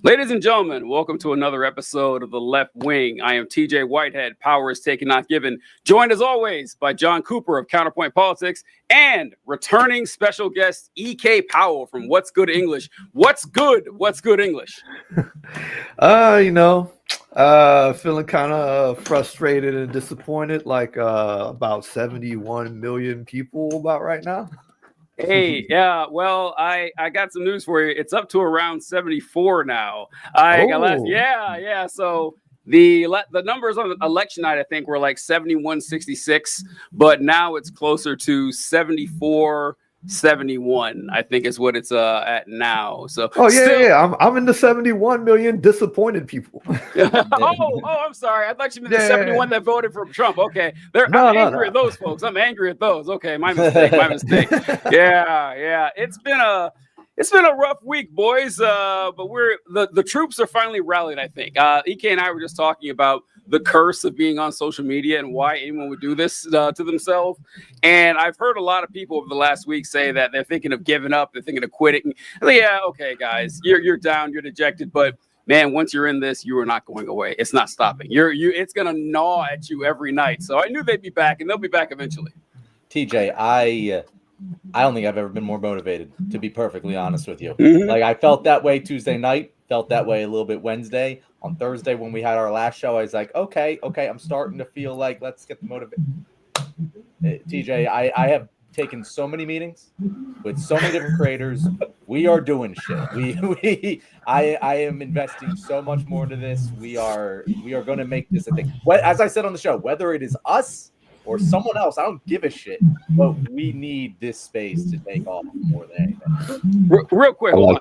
Ladies and gentlemen, welcome to another episode of The Left Wing. I am TJ Whitehead, Power is Taken Not Given, joined as always by John Cooper of Counterpoint Politics and returning special guest E.K. Powell from What's Good English. What's good English? Feeling kind of frustrated and disappointed, like about 71 million people about right now. Hey, yeah, well, I got some news for you. It's up to around 74 now. So the numbers on election night, I think, were like 71-66, but now it's closer to 74-71, I think is what it's at now. So I'm in the 71 million disappointed people. I'm sorry. I thought you meant the 71 that voted for Trump. Okay, I'm angry at those folks. I'm angry at those. Okay, my mistake. Yeah. It's been a rough week, boys. But the troops are finally rallied, I think. EK and I were just talking about the curse of being on social media and why anyone would do this to themselves. And I've heard a lot of people over the last week say that they're thinking of giving up, they're thinking of quitting. Yeah, okay, guys, you're down, you're dejected, but man, once you're in this, you are not going away. It's not stopping. It's gonna gnaw at you every night. So I knew they'd be back, and they'll be back eventually. TJ, I don't think I've ever been more motivated, to be perfectly honest with you. Mm-hmm. Like, I felt that way Tuesday night, felt that way a little bit Wednesday. On Thursday, when we had our last show, I was like, okay, I'm starting to feel like let's get the motivation. TJ, I have taken so many meetings with so many different creators. We are doing shit. I am investing so much more into this. We are going to make this a thing. As I said on the show, whether it is us or someone else, I don't give a shit. But we need this space to take off more than anything. Real quick, hold on.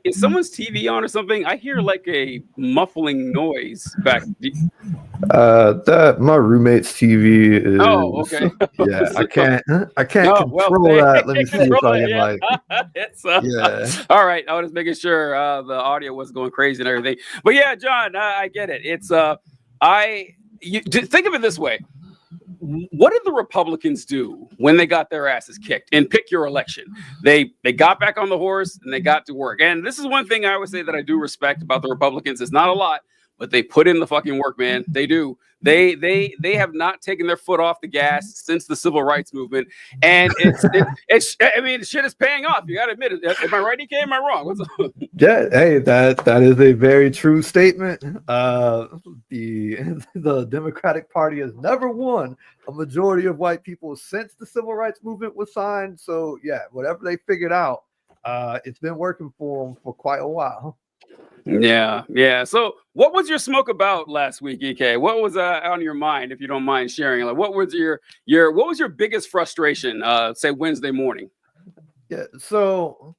Is someone's TV on or something? I hear like a muffling noise back. That my roommate's TV is. Oh, okay. Yeah, I can't control that. Let me see if I can All right, I was making sure the audio wasn't going crazy and everything. But yeah, John, I get it. It's think of it this way. What did the Republicans do when they got their asses kicked? And pick your election. They got back on the horse and they got to work. And this is one thing I would say that I do respect about the Republicans. It's not a lot, but they put in the fucking work, man. They do. They have not taken their foot off the gas since the civil rights movement, and shit is paying off. You gotta admit it. Am I right, EK? Am I wrong? Yeah, hey, that is a very true statement. The Democratic Party has never won a majority of white people since the civil rights movement was signed. So yeah, whatever they figured out, it's been working for them for quite a while. Yeah. So, what was your smoke about last week, EK? What was on your mind, if you don't mind sharing? Like, what was your biggest frustration? Say Wednesday morning. Yeah. So,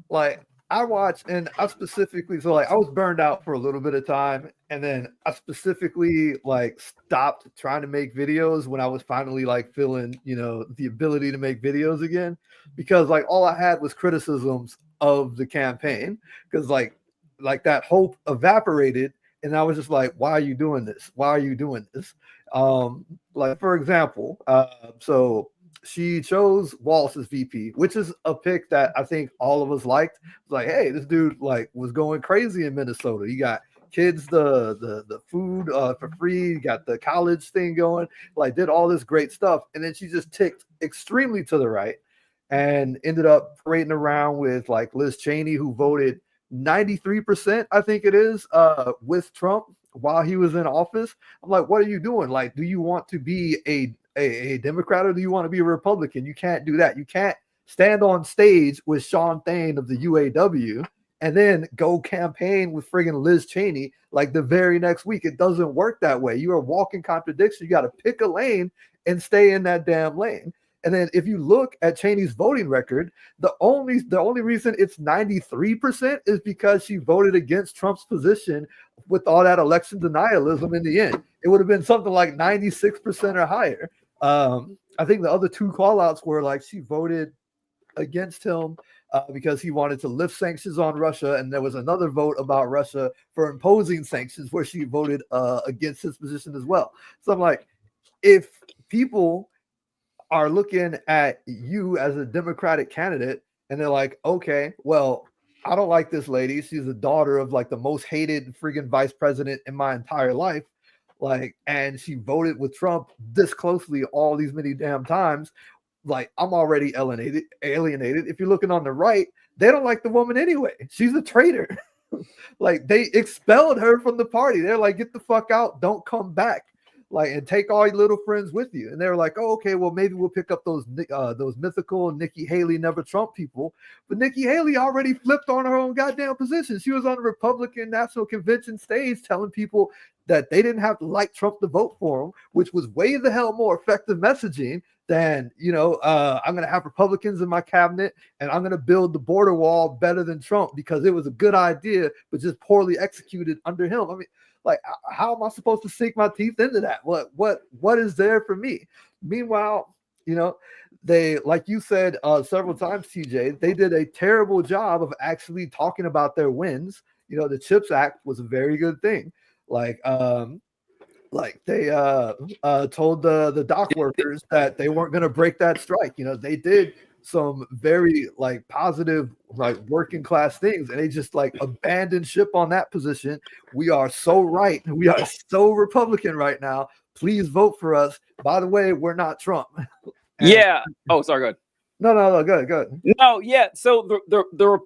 like, I watched, and I specifically, I was burned out for a little bit of time, and then I specifically stopped trying to make videos when I was finally feeling, the ability to make videos again, because all I had was criticisms of the campaign, because that hope evaporated, and I was just like, why are you doing this? Why are you doing this? For example, so she chose Walz as VP, which is a pick that I think all of us liked. It's like, hey, this dude was going crazy in Minnesota. You got kids the food for free, you got the college thing going, did all this great stuff, and then she just ticked extremely to the right and ended up parading around with Liz Cheney, who voted 93%, I think it is, with Trump while he was in office. I'm like, what are you doing? Do you want to be a Democrat or do you want to be a Republican? You can't do that. You can't stand on stage with Sean Thane of the UAW and then go campaign with friggin' Liz Cheney the very next week. It doesn't work that way. You are walking contradiction. You got to pick a lane and stay in that damn lane. And then if you look at Cheney's voting record, the only reason it's 93% is because she voted against Trump's position with all that election denialism in the end. It would have been something like 96% or higher. I think the other two call-outs were she voted against him because he wanted to lift sanctions on Russia, and there was another vote about Russia for imposing sanctions where she voted against his position as well. So I'm like, if people are looking at you as a Democratic candidate and they're like, okay, well, I don't like this lady. She's the daughter of like the most hated freaking vice president in my entire life. Like, and she voted with Trump this closely all these many damn times. Like, I'm already alienated. If you're looking on the right, they don't like the woman anyway. She's a traitor. Like, they expelled her from the party. They're like, get the fuck out, don't come back. Like, and take all your little friends with you. And they're like, oh, okay, well, maybe we'll pick up those mythical Nikki Haley never Trump people. But Nikki Haley already flipped on her own goddamn position. She was on the Republican National Convention stage telling people that they didn't have to like Trump to vote for him, which was way the hell more effective messaging than, I'm going to have Republicans in my cabinet and I'm going to build the border wall better than Trump because it was a good idea, but just poorly executed under him. I mean, like, how am I supposed to sink my teeth into that? What is there for me? Meanwhile, they, like you said several times, TJ, they did a terrible job of actually talking about their wins. The CHIPS Act was a very good thing. Like they told the dock workers that they weren't going to break that strike. They did some very like positive, like working class things, and they just like abandoned ship on that position. We are so right. We are so Republican right now. Please vote for us. By the way, we're not Trump. Yeah. Oh, sorry. Go ahead. No. Go ahead. No. Yeah. So the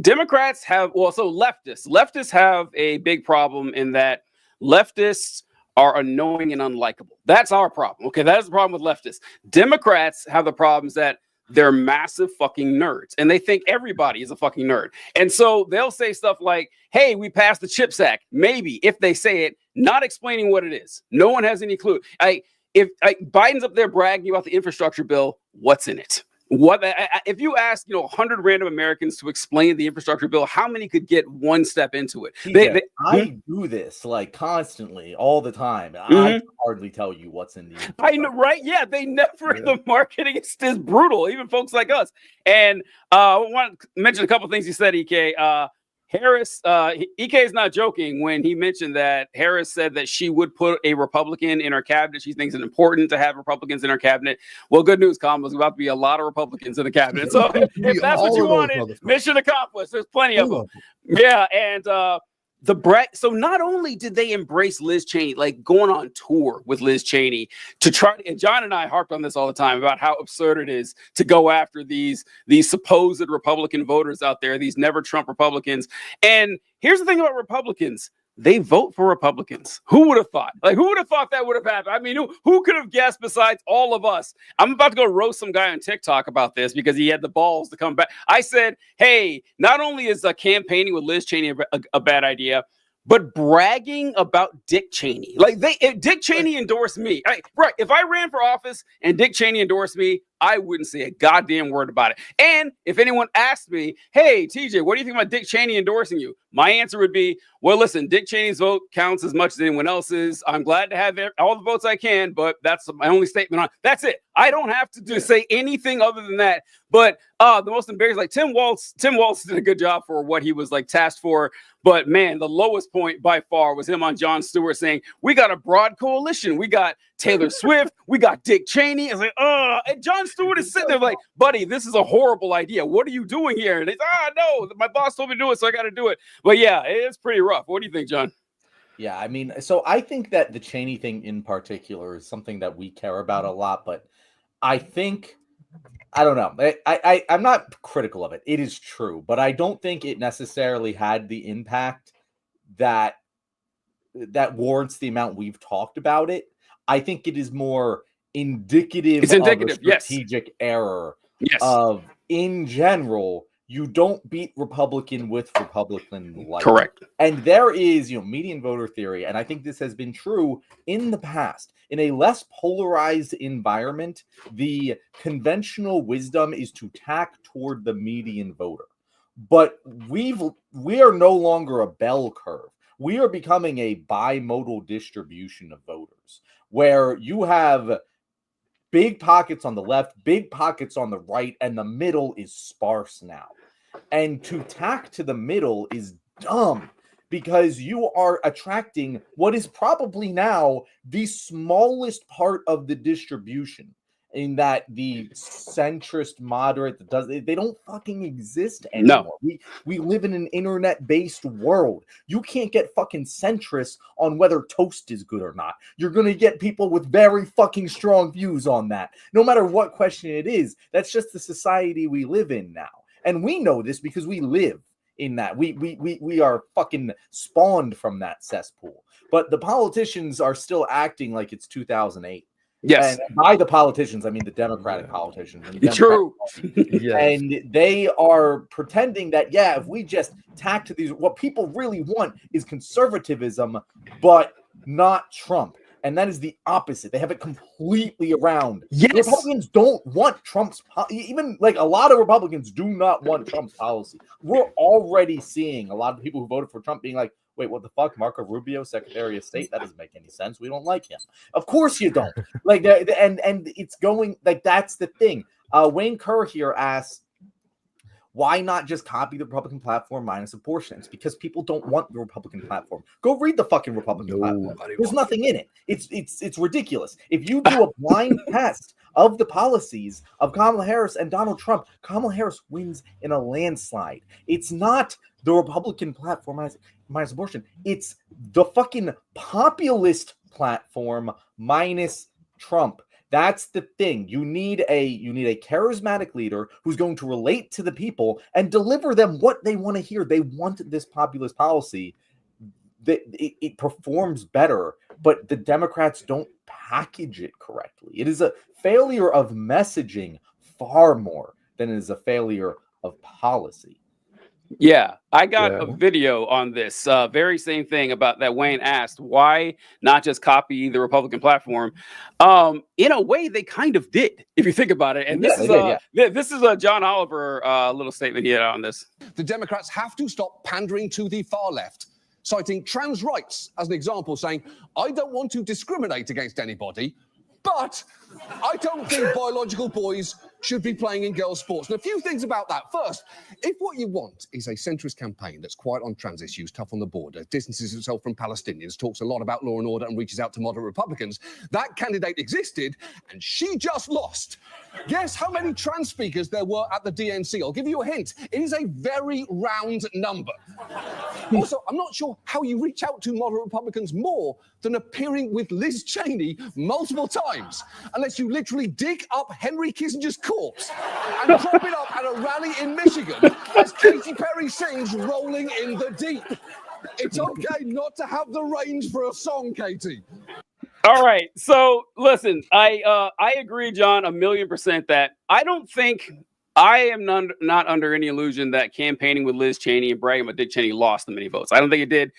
Democrats have, leftists have a big problem in that leftists are annoying and unlikable. That's our problem. Okay. That is the problem with leftists. Democrats have the problems that they're massive fucking nerds and they think everybody is a fucking nerd. And so they'll say stuff like, hey, we passed the CHIPS Act. Maybe if they say it, not explaining what it is. No one has any clue. If Biden's up there bragging about the infrastructure bill, what's in it? If you ask 100 random Americans to explain the infrastructure bill, how many could get one step into it? I do this like constantly all the time. I can hardly tell you what's in the I know, right? Yeah, they never. Yeah. The marketing is brutal, even folks like us. And I want to mention a couple of things you said, EK. Harris, EK is not joking when he mentioned that Harris said that she would put a Republican in her cabinet. She thinks it's important to have Republicans in her cabinet. Well, good news, Kamala, there's about to be a lot of Republicans in the cabinet. So if that's what you wanted, mission accomplished. There's plenty of them. Yeah, and so not only did they embrace Liz Cheney, like going on tour with Liz Cheney to try to, and John and I harped on this all the time about how absurd it is to go after these supposed Republican voters out there, these never Trump Republicans. And here's the thing about Republicans. They vote for Republicans. Who would have thought? Like, who would have thought that would have happened? I mean, who could have guessed besides all of us? I'm about to go roast some guy on TikTok about this because he had the balls to come back. I said, hey, not only is campaigning with Liz Cheney a bad idea, but bragging about Dick Cheney. Like, Dick Cheney endorsed me. Right. If I ran for office and Dick Cheney endorsed me, I wouldn't say a goddamn word about it. And if anyone asked me, hey, TJ, what do you think about Dick Cheney endorsing you? My answer would be, well, listen, Dick Cheney's vote counts as much as anyone else's. I'm glad to have all the votes I can, but that's my only statement on it. That's it. I don't have to say anything other than that. But the most embarrassing, like Tim Walz did a good job for what he was like tasked for. But man, the lowest point by far was him on Jon Stewart saying, we got a broad coalition. We got Taylor Swift. We got Dick Cheney. It's like, and Jon Stewart is sitting there like, buddy, this is a horrible idea. What are you doing here? And he's, no, my boss told me to do it, so I got to do it. But yeah, it's pretty rough. What do you think, John? Yeah, I mean, so I think that the Cheney thing in particular is something that we care about a lot, but I think, I don't know. I'm not critical of it. It is true, but I don't think it necessarily had the impact that warrants the amount we've talked about it. I think it is more indicative of a strategic error of, in general, you don't beat Republican with Republican like. Correct. And there is, median voter theory, and I think this has been true in the past. In a less polarized environment, the conventional wisdom is to tack toward the median voter. But we are no longer a bell curve. We are becoming a bimodal distribution of voters, where you have big pockets on the left, big pockets on the right, and the middle is sparse now. And to tack to the middle is dumb because you are attracting what is probably now the smallest part of the distribution. in that the centrist moderate they don't fucking exist anymore. No. We live in an internet-based world. You can't get fucking centrists on whether toast is good or not. You're going to get people with very fucking strong views on that, no matter what question it is. That's just the society we live in now. And we know this because we live in that. We are fucking spawned from that cesspool. But the politicians are still acting like it's 2008. Yes. And by the politicians, I mean the Democratic politicians. True. Yes. And they are pretending that, if we just tack to these, what people really want is conservatism, but not Trump. And that is the opposite. They have it completely around. Yes. Republicans don't want Trump's even like a lot of Republicans do not want Trump's policy. We're already seeing a lot of people who voted for Trump being like, wait, what the fuck? Marco Rubio, Secretary of State? That doesn't make any sense. We don't like him. Of course you don't. Like, and it's going like that's the thing. Wayne Kerr here asks, why not just copy the Republican platform minus abortion? It's because people don't want the Republican platform. Go read the fucking Republican platform. There's nothing in it. It's ridiculous. If you do a blind test of the policies of Kamala Harris and Donald Trump, Kamala Harris wins in a landslide. It's not the Republican platform minus abortion. It's the fucking populist platform minus Trump. That's the thing. You need a charismatic leader who's going to relate to the people and deliver them what they want to hear. They want this populist policy. It performs better, but the Democrats don't package it correctly. It is a failure of messaging far more than it is a failure of policy. Yeah, I got a video on this very same thing about that. Wayne asked, why not just copy the Republican platform? In a way, they kind of did, if you think about it. And this is a John Oliver little statement he had on this. The Democrats have to stop pandering to the far left, citing trans rights as an example, saying, I don't want to discriminate against anybody, but I don't think biological boys should be playing in girls' sports. And a few things about that. First, if what you want is a centrist campaign that's quiet on trans issues, tough on the border, distances itself from Palestinians, talks a lot about law and order and reaches out to moderate Republicans, that candidate existed and she just lost. Guess how many trans speakers there were at the DNC? I'll give you a hint. It is a very round number. Also, I'm not sure how you reach out to moderate Republicans more than appearing with Liz Cheney multiple times, unless you literally dig up Henry Kissinger's corpse and prop it up at a rally in Michigan as Katy Perry sings Rolling in the Deep. It's okay not to have the range for a song, Katie. All right. So listen, I agree, John, 1,000,000% that I don't think I am not under any illusion that campaigning with Liz Cheney and bragging about Dick Cheney lost them any votes. I don't think it did.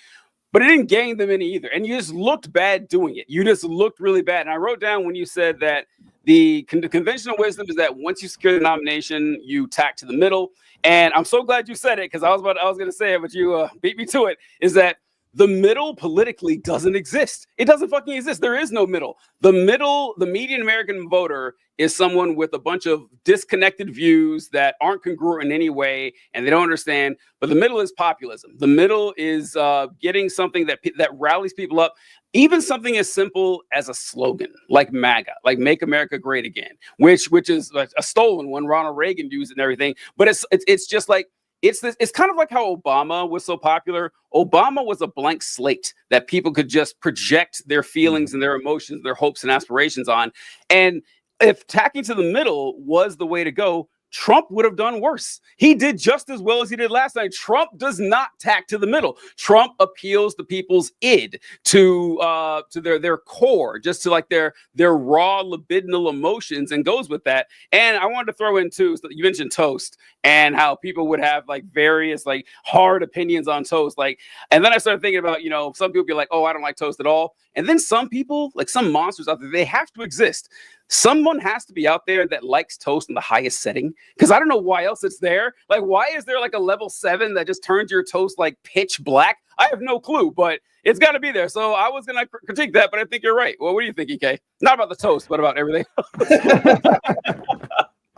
But it didn't gain them any either. And you just looked bad doing it. You just looked really bad. And I wrote down when you said that the conventional wisdom is that once you secure the nomination, you tack to the middle. And I'm so glad you said it, because I was going to say it, but you beat me to it, is that the middle politically doesn't exist. It doesn't fucking exist. There is no middle. The median American voter is someone with a bunch of disconnected views that aren't congruent in any way, and they don't understand. But the middle is populism. The middle is getting something that rallies people up, even something as simple as a slogan like MAGA, like Make America Great Again, which is a stolen one. Ronald Reagan used it and everything. But it's just like, it's kind of like how Obama was so popular. Obama was a blank slate that people could just project their feelings and their emotions, their hopes and aspirations on. And if tacking to the middle was the way to go, Trump would have done worse. He did just as well as he did last night. Trump does not tack to the middle. Trump appeals to people's id, to their core, just to like their raw libidinal emotions, and goes with that. And I wanted to throw in too, so you mentioned toast and how people would have like various like hard opinions on toast. Like, and then I started thinking about, some people be like, oh, I don't like toast at all. And then some people, like some monsters out there, they have to exist. Someone has to be out there that likes toast in the highest setting, because I don't know why else it's there. Like, why is there like a level 7 that just turns your toast like pitch black? I have no clue, but it's got to be there. So I was going to critique that, but I think you're right. Well, what do you think, EK? Not about the toast, but about everything.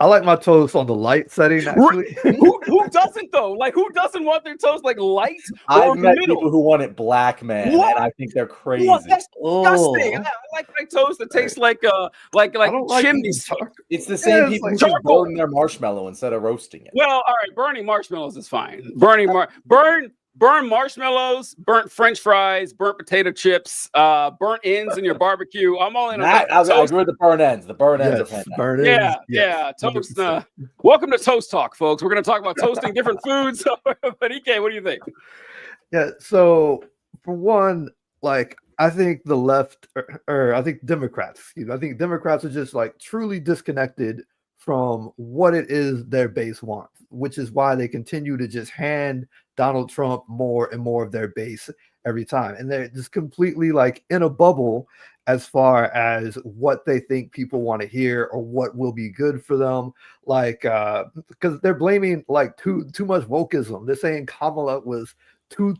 I like my toast on the light setting. Actually, who doesn't though? Like, who doesn't want their toast like light or I've met middle? people who want it black, man, What? and I think they're crazy. What? That's disgusting. Oh. I like my toast that tastes like chimney eating smoke. It's the same it's people like who just charcoal. burn their marshmallow instead of roasting it. Well, all right, burning marshmallows is fine. Burn marshmallows, burnt French fries, burnt potato chips, burnt ends in your barbecue. I'm all in on that. I agree with the burn ends. The burn ends are fantastic. burn ends, Yeah, yes, toast. 100%. Welcome to Toast Talk, folks. We're going to talk about toasting different foods. But EK, what do you think? Yeah. So for one, like I think the left, or I think Democrats, I think Democrats are just like truly disconnected from what it is their base wants, which is why they continue to just hand Donald Trump more and more of their base every time. And they're just completely like in a bubble as far as what they think people want to hear or what will be good for them. Like, because they're blaming like too much wokeism. They're saying Kamala was too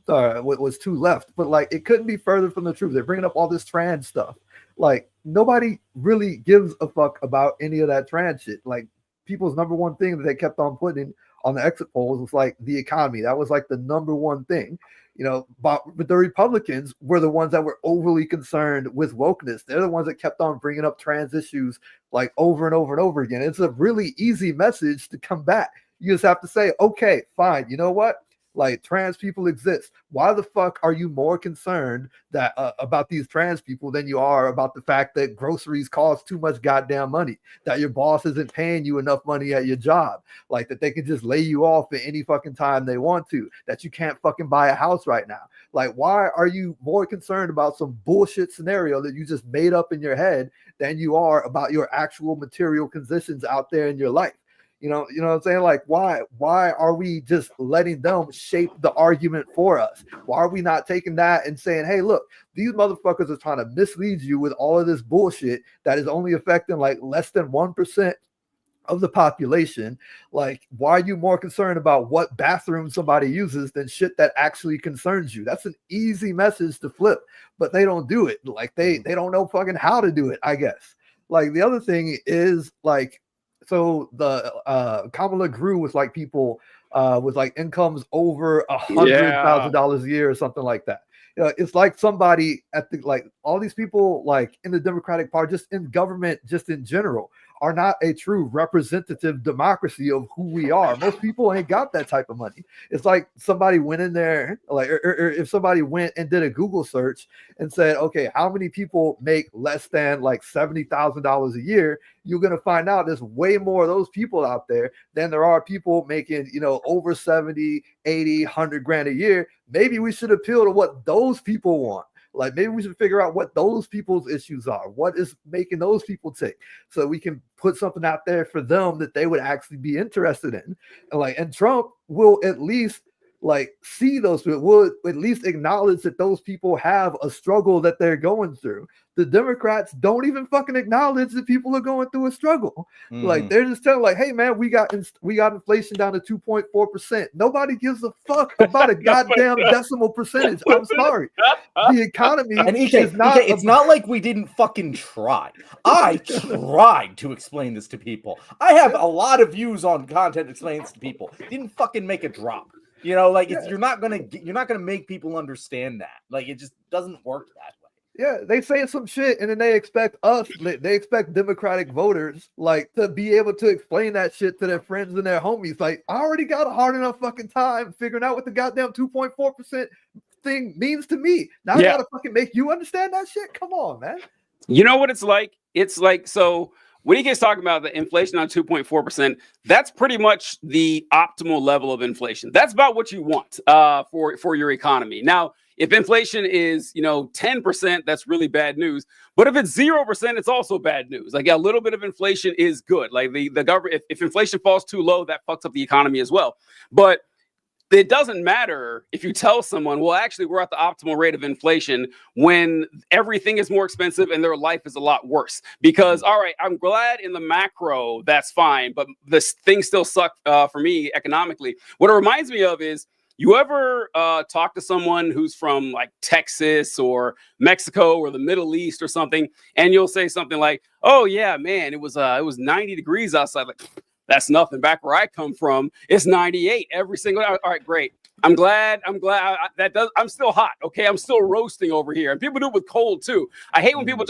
left, but like it couldn't be further from the truth. They're bringing up all this trans stuff. Like nobody really gives a fuck about any of that trans shit. Like people's number one thing that they kept on putting on the exit polls was like the economy. That was like the number one thing, but the Republicans were the ones that were overly concerned with wokeness. They're the ones that kept on bringing up trans issues like over and over and over again. It's a really easy message to combat. You just have to say, okay, fine. You know what? Like trans people exist. Why the fuck are you more concerned that about these trans people than you are about the fact that groceries cost too much goddamn money, that your boss isn't paying you enough money at your job, like that they can just lay you off at any fucking time they want to, that you can't fucking buy a house right now? Like, why are you more concerned about some bullshit scenario that you just made up in your head than you are about your actual material conditions out there in your life? You know what I'm saying? Like, why are we just letting them shape the argument for us? Why are we not taking that and saying, hey, look, these motherfuckers are trying to mislead you with all of this bullshit that is only affecting like less than 1% of the population? Like, why are you more concerned about what bathroom somebody uses than shit that actually concerns you? That's an easy message to flip, but they don't do it. Like, they don't know fucking how to do it, I guess. Like, the other thing is like, so the Kamala grew with like people with like incomes over $100,000 a year or something like that. It's like somebody at the, like all these people like in the Democratic Party, just in government, just in general, are not a true representative democracy of who we are. Most people ain't got that type of money. It's like somebody went in there, like, or if somebody went and did a Google search and said, okay, how many people make less than like $70,000 a year? You're going to find out there's way more of those people out there than there are people making, over 70, 80, 100 grand a year. Maybe we should appeal to what those people want. Like maybe we should figure out what those people's issues are. What is making those people tick, so we can put something out there for them that they would actually be interested in. And Trump will at least like see those people, will at least acknowledge that those people have a struggle that they're going through. The Democrats don't even fucking acknowledge that people are going through a struggle. Like they're just telling like, hey man, we got inflation down to 2.4%. Nobody gives a fuck about a goddamn decimal percentage. I'm sorry. The economy and is not. It's not like we didn't fucking try. I tried to explain this to people. I have a lot of views on content explaining this to people. Didn't fucking make a drop. You're not gonna make people understand that. Like it just doesn't work that way. Yeah, they say some shit and then they expect they expect Democratic voters like to be able to explain that shit to their friends and their homies. Like, I already got a hard enough fucking time figuring out what the goddamn 2.4% thing means to me. Now I gotta fucking make you understand that shit. Come on, man. You know what it's like? It's like, so when he gets talking about the inflation on 2.4%, that's pretty much the optimal level of inflation. That's about what you want for your economy. Now, if inflation is, 10%, that's really bad news. But if it's 0%, it's also bad news. Like a little bit of inflation is good. Like the government, if inflation falls too low, that fucks up the economy as well. But it doesn't matter if you tell someone, well, actually, we're at the optimal rate of inflation when everything is more expensive and their life is a lot worse. Because, all right, I'm glad in the macro, that's fine, but this thing still sucked for me economically. What it reminds me of is, you ever talk to someone who's from like Texas or Mexico or the Middle East or something, and you'll say something like, oh, yeah, man, it was 90 degrees outside. Like, That's nothing. Back where I come from, it's 98 every single hour. All right, great. I'm glad I'm still hot. Okay. I'm still roasting over here. And people do it with cold too. I hate when people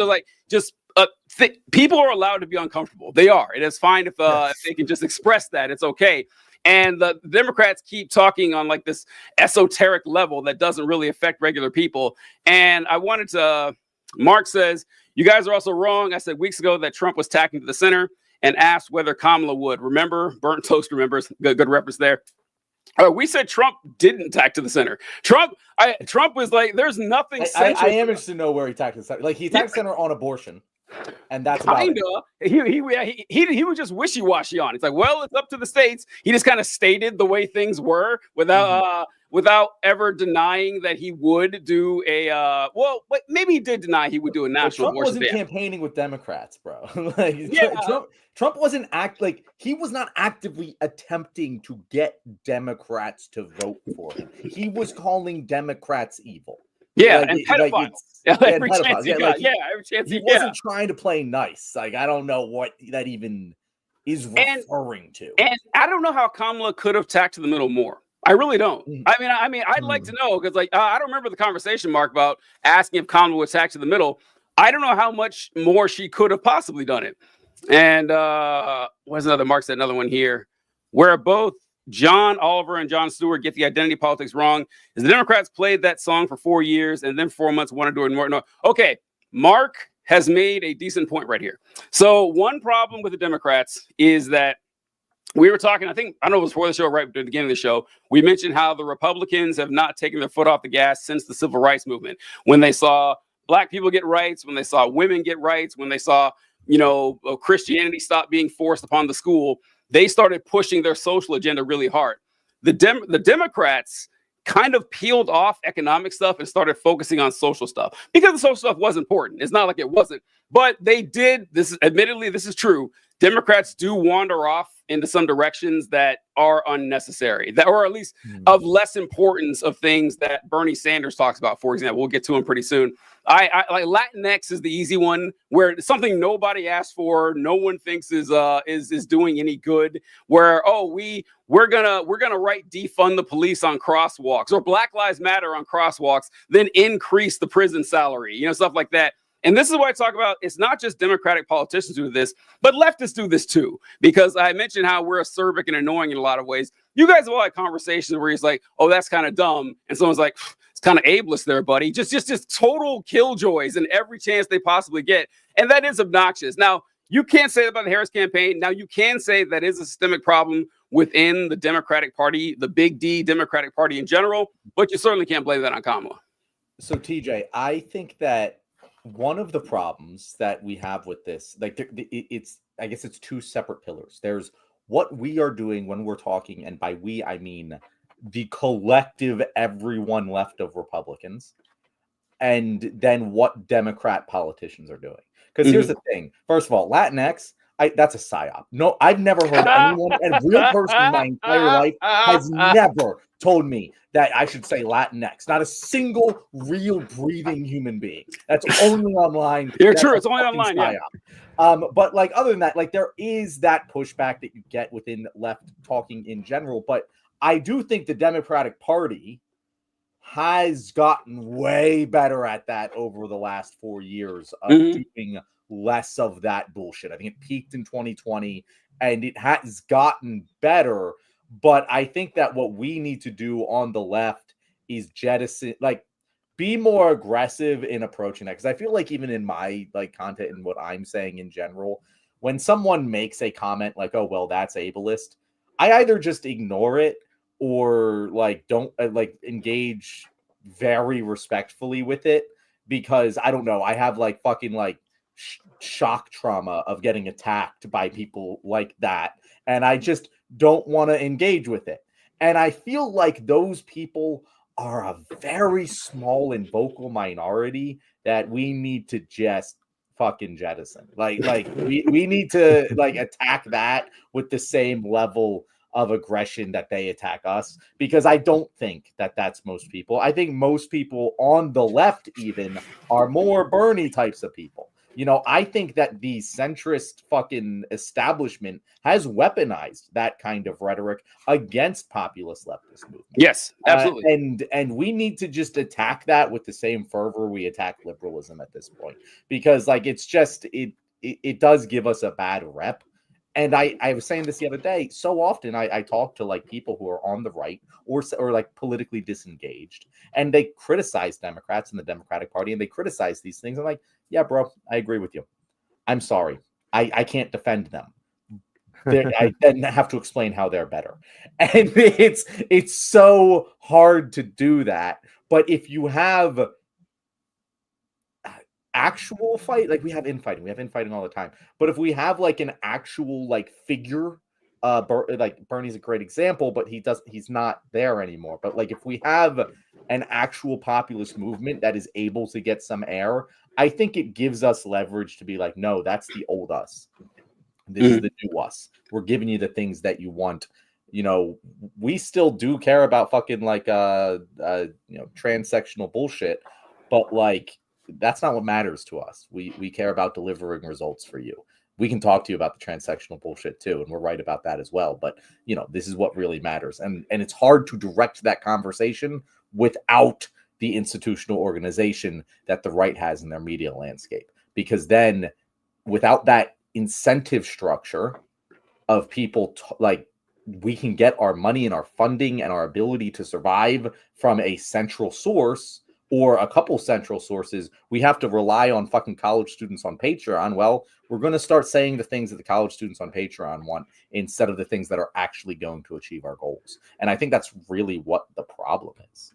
people are allowed to be uncomfortable. They are. It is fine if they can just express that. It's okay. And the Democrats keep talking on like this esoteric level that doesn't really affect regular people. And I wanted to, Mark says, you guys are also wrong. I said weeks ago that Trump was tacking to the center and asked whether Kamala would. Remember? Burnt Toast remembers. Good reference there. We said Trump didn't tack to the center. Trump was like, there's nothing. I am interested to know where he tacked to the center. Like he tacked center on abortion. And that's kind of he was just wishy-washy on it. It's like, well, it's up to the states. He just kind of stated the way things were without ever denying that he would do maybe he did deny he would do a national abortion. Trump wasn't campaigning with Democrats, bro. Trump wasn't he was not actively attempting to get Democrats to vote for him. He was calling Democrats evil. Yeah, and pedophiles. Every chance he wasn't trying to play nice. Like, I don't know what that even is referring to. And I don't know how Kamala could have tacked to the middle more. I really don't. I mean, I'd like to know because, I don't remember the conversation, Mark, about asking if Kamala would tack to the middle. I don't know how much more she could have possibly done it. And what's another? Mark said another one here, where both John Oliver and Jon Stewart get the identity politics wrong. Is the Democrats played that song for 4 years and then 4 months want to do it more? No. Okay, Mark has made a decent point right here. So one problem with the Democrats is that we were talking, I don't know, it was before the show, right at the beginning of the show, we mentioned how the Republicans have not taken their foot off the gas since the civil rights movement. When they saw Black people get rights, when they saw women get rights, when they saw, Christianity stop being forced upon the school, they started pushing their social agenda really hard. The Democrats kind of peeled off economic stuff and started focusing on social stuff because the social stuff was important. It's not like it wasn't, but they did. This is true. Democrats do wander off into some directions that are unnecessary, or at least of less importance of things that Bernie Sanders talks about. For example, we'll get to him pretty soon. I like Latinx is the easy one, where it's something nobody asked for, no one thinks is doing any good. Where we're gonna write defund the police on crosswalks, or Black Lives Matter on crosswalks, then increase the prison salary, stuff like that. And this is why I talk about it's not just Democratic politicians do this, but leftists do this too. Because I mentioned how we're acerbic and annoying in a lot of ways. You guys have all had conversations where he's like, oh, that's kind of dumb. And someone's like, it's kind of ableist there, buddy. Just total killjoys in every chance they possibly get. And that is obnoxious. Now, you can't say that about the Harris campaign. Now, you can say that is a systemic problem within the Democratic Party, the big D Democratic Party in general, but you certainly can't blame that on Kamala. So, TJ, I think that one of the problems that we have with this, I guess it's two separate pillars. There's what we are doing when we're talking, and by we, I mean the collective everyone left of Republicans, and then what Democrat politicians are doing. Because here's the thing. First of all, Latinx, that's a psyop. No, I've never heard anyone, a real person in my entire life has never told me that I should say Latinx. Not a single real breathing human being. That's only online. You're true. It's only online. Yeah. But other than that, there is that pushback that you get within left talking in general. But I do think the Democratic Party has gotten way better at that over the last 4 years of doing less of that bullshit. I think it peaked in 2020 and it has gotten better. But I think that what we need to do on the left is jettison, be more aggressive in approaching that. Because I feel like even in my content and what I'm saying in general, when someone makes a comment like, "Oh, well, that's ableist," I either just ignore it or don't engage very respectfully with it, because I don't know. I have shock trauma of getting attacked by people like that, and I just don't want to engage with it. And I feel like those people are a very small and vocal minority that we need to just fucking jettison. We need to attack that with the same level of aggression that they attack us, because I don't think that that's most people. I think most people on the left even are more Bernie types of people. You know, I think that the centrist fucking establishment has weaponized that kind of rhetoric against populist leftist movement. Yes, absolutely. And we need to just attack that with the same fervor we attack liberalism at this point, because like it's just it does give us a bad rep. And I was saying this the other day. So often I talk to like people who are on the right or like politically disengaged, and they criticize Democrats and the Democratic Party, and they criticize these things. I'm like, yeah, bro, I agree with you. I'm sorry. I can't defend them. I then have to explain how they're better. And it's so hard to do that. But if you have actual fight, like we have infighting all the time. But if we have like an actual like figure, like Bernie's a great example, but he's not there anymore. But like if we have an actual populist movement that is able to get some air, I think it gives us leverage to be like, no, that's the old us. This is the new us. We're giving you the things that you want. You know, we still do care about fucking like transsectional bullshit, but like that's not what matters to us. We care about delivering results for you. We can talk to you about the transsectional bullshit too, and we're right about that as well. But you know, this is what really matters, and it's hard to direct that conversation without the institutional organization that the right has in their media landscape. Because then, without that incentive structure of people like we can get our money and our funding and our ability to survive from a central source or a couple central sources, we have to rely on fucking college students on Patreon. Well, we're going to start saying the things that the college students on Patreon want instead of the things that are actually going to achieve our goals. And I think that's really what the problem is.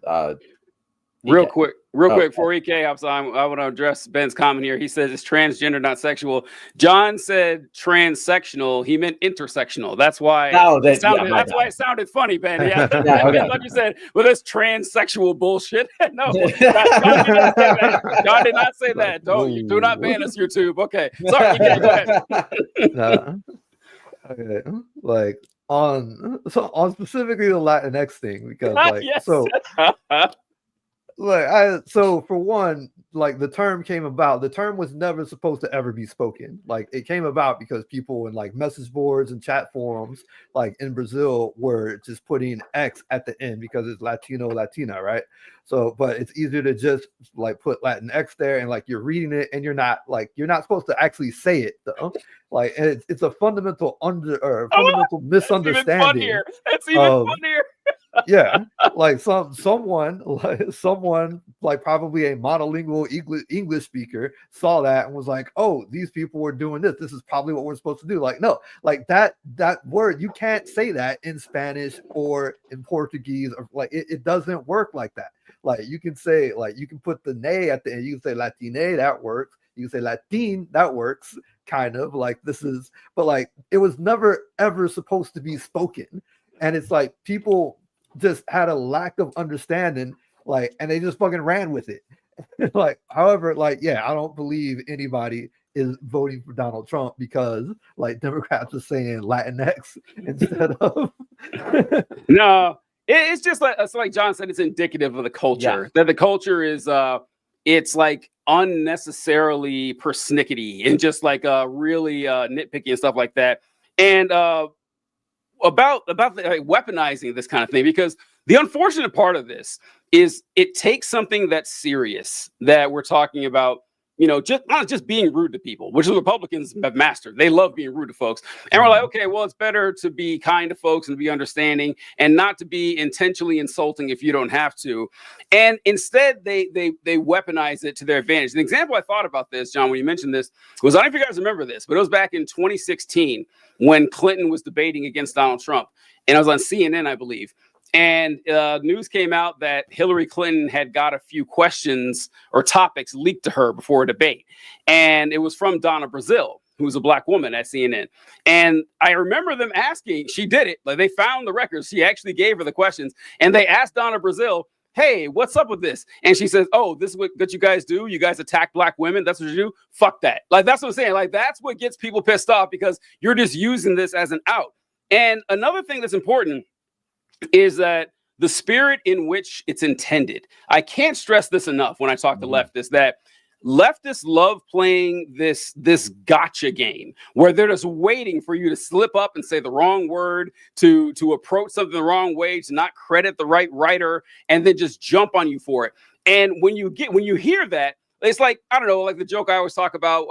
Real quick, before EK hops on, I want to address Ben's comment here. He says it's transgender, not sexual. John said transsectional. He meant intersectional. That's why. That's why it sounded funny, Ben. Yeah, okay. Like you said, well, this transsexual bullshit. No, John did not say that. Do not ban us, YouTube. Okay, sorry, EK, go ahead. Okay, like on specifically the Latinx thing, because like so for one, like the term came about. The term was never supposed to ever be spoken. Like it came about because people in like message boards and chat forums, like in Brazil, were just putting X at the end because it's Latino, Latina, right? So, but it's easier to just like put Latinx there, and like you're reading it, and you're not supposed to actually say it though. Like it's a fundamental misunderstanding. That's even funnier. Yeah, like someone like probably a monolingual English speaker saw that and was like, oh, these people were doing this. This is probably what we're supposed to do. Like, no, like that word, you can't say that in Spanish or in Portuguese, or like it doesn't work like that. Like you can say, like you can put the "ne" at the end. You can say Latine, that works. You can say Latin, that works. Kind of like this is, but like it was never ever supposed to be spoken, and it's like people just had a lack of understanding, like, and they just fucking ran with it. Like, however, like, yeah, I don't believe anybody is voting for Donald Trump because like Democrats are saying Latinx instead of no, it's just like it's like John said, it's indicative of the culture. That the culture is it's like unnecessarily persnickety and just like really nitpicky and stuff like that. And about the weaponizing this kind of thing, because the unfortunate part of this is it takes something that's serious that we're talking about, you know, just not just being rude to people, which the Republicans have mastered. They love being rude to folks. And we're like, okay, well, it's better to be kind to folks and be understanding and not to be intentionally insulting if you don't have to. And instead, they weaponize it to their advantage. An example I thought about this, John, when you mentioned this, was, I don't know if you guys remember this, but it was back in 2016 when Clinton was debating against Donald Trump. And I was on CNN, I believe. And news came out that Hillary Clinton had got a few questions or topics leaked to her before a debate. And it was from Donna Brazile, who's a black woman at CNN. And I remember them asking, she did it, like they found the records. She actually gave her the questions. And they asked Donna Brazile, hey, what's up with this? And she says, oh, this is what you guys do? You guys attack black women? That's what you do? Fuck that. Like, that's what I'm saying. Like, that's what gets people pissed off, because you're just using this as an out. And another thing that's important is that the spirit in which it's intended. I can't stress this enough when I talk to leftists, that leftists love playing this gotcha game where they're just waiting for you to slip up and say the wrong word, to approach something the wrong way, to not credit the right writer, and then just jump on you for it. And when you hear that, it's like, I don't know, like the joke I always talk about,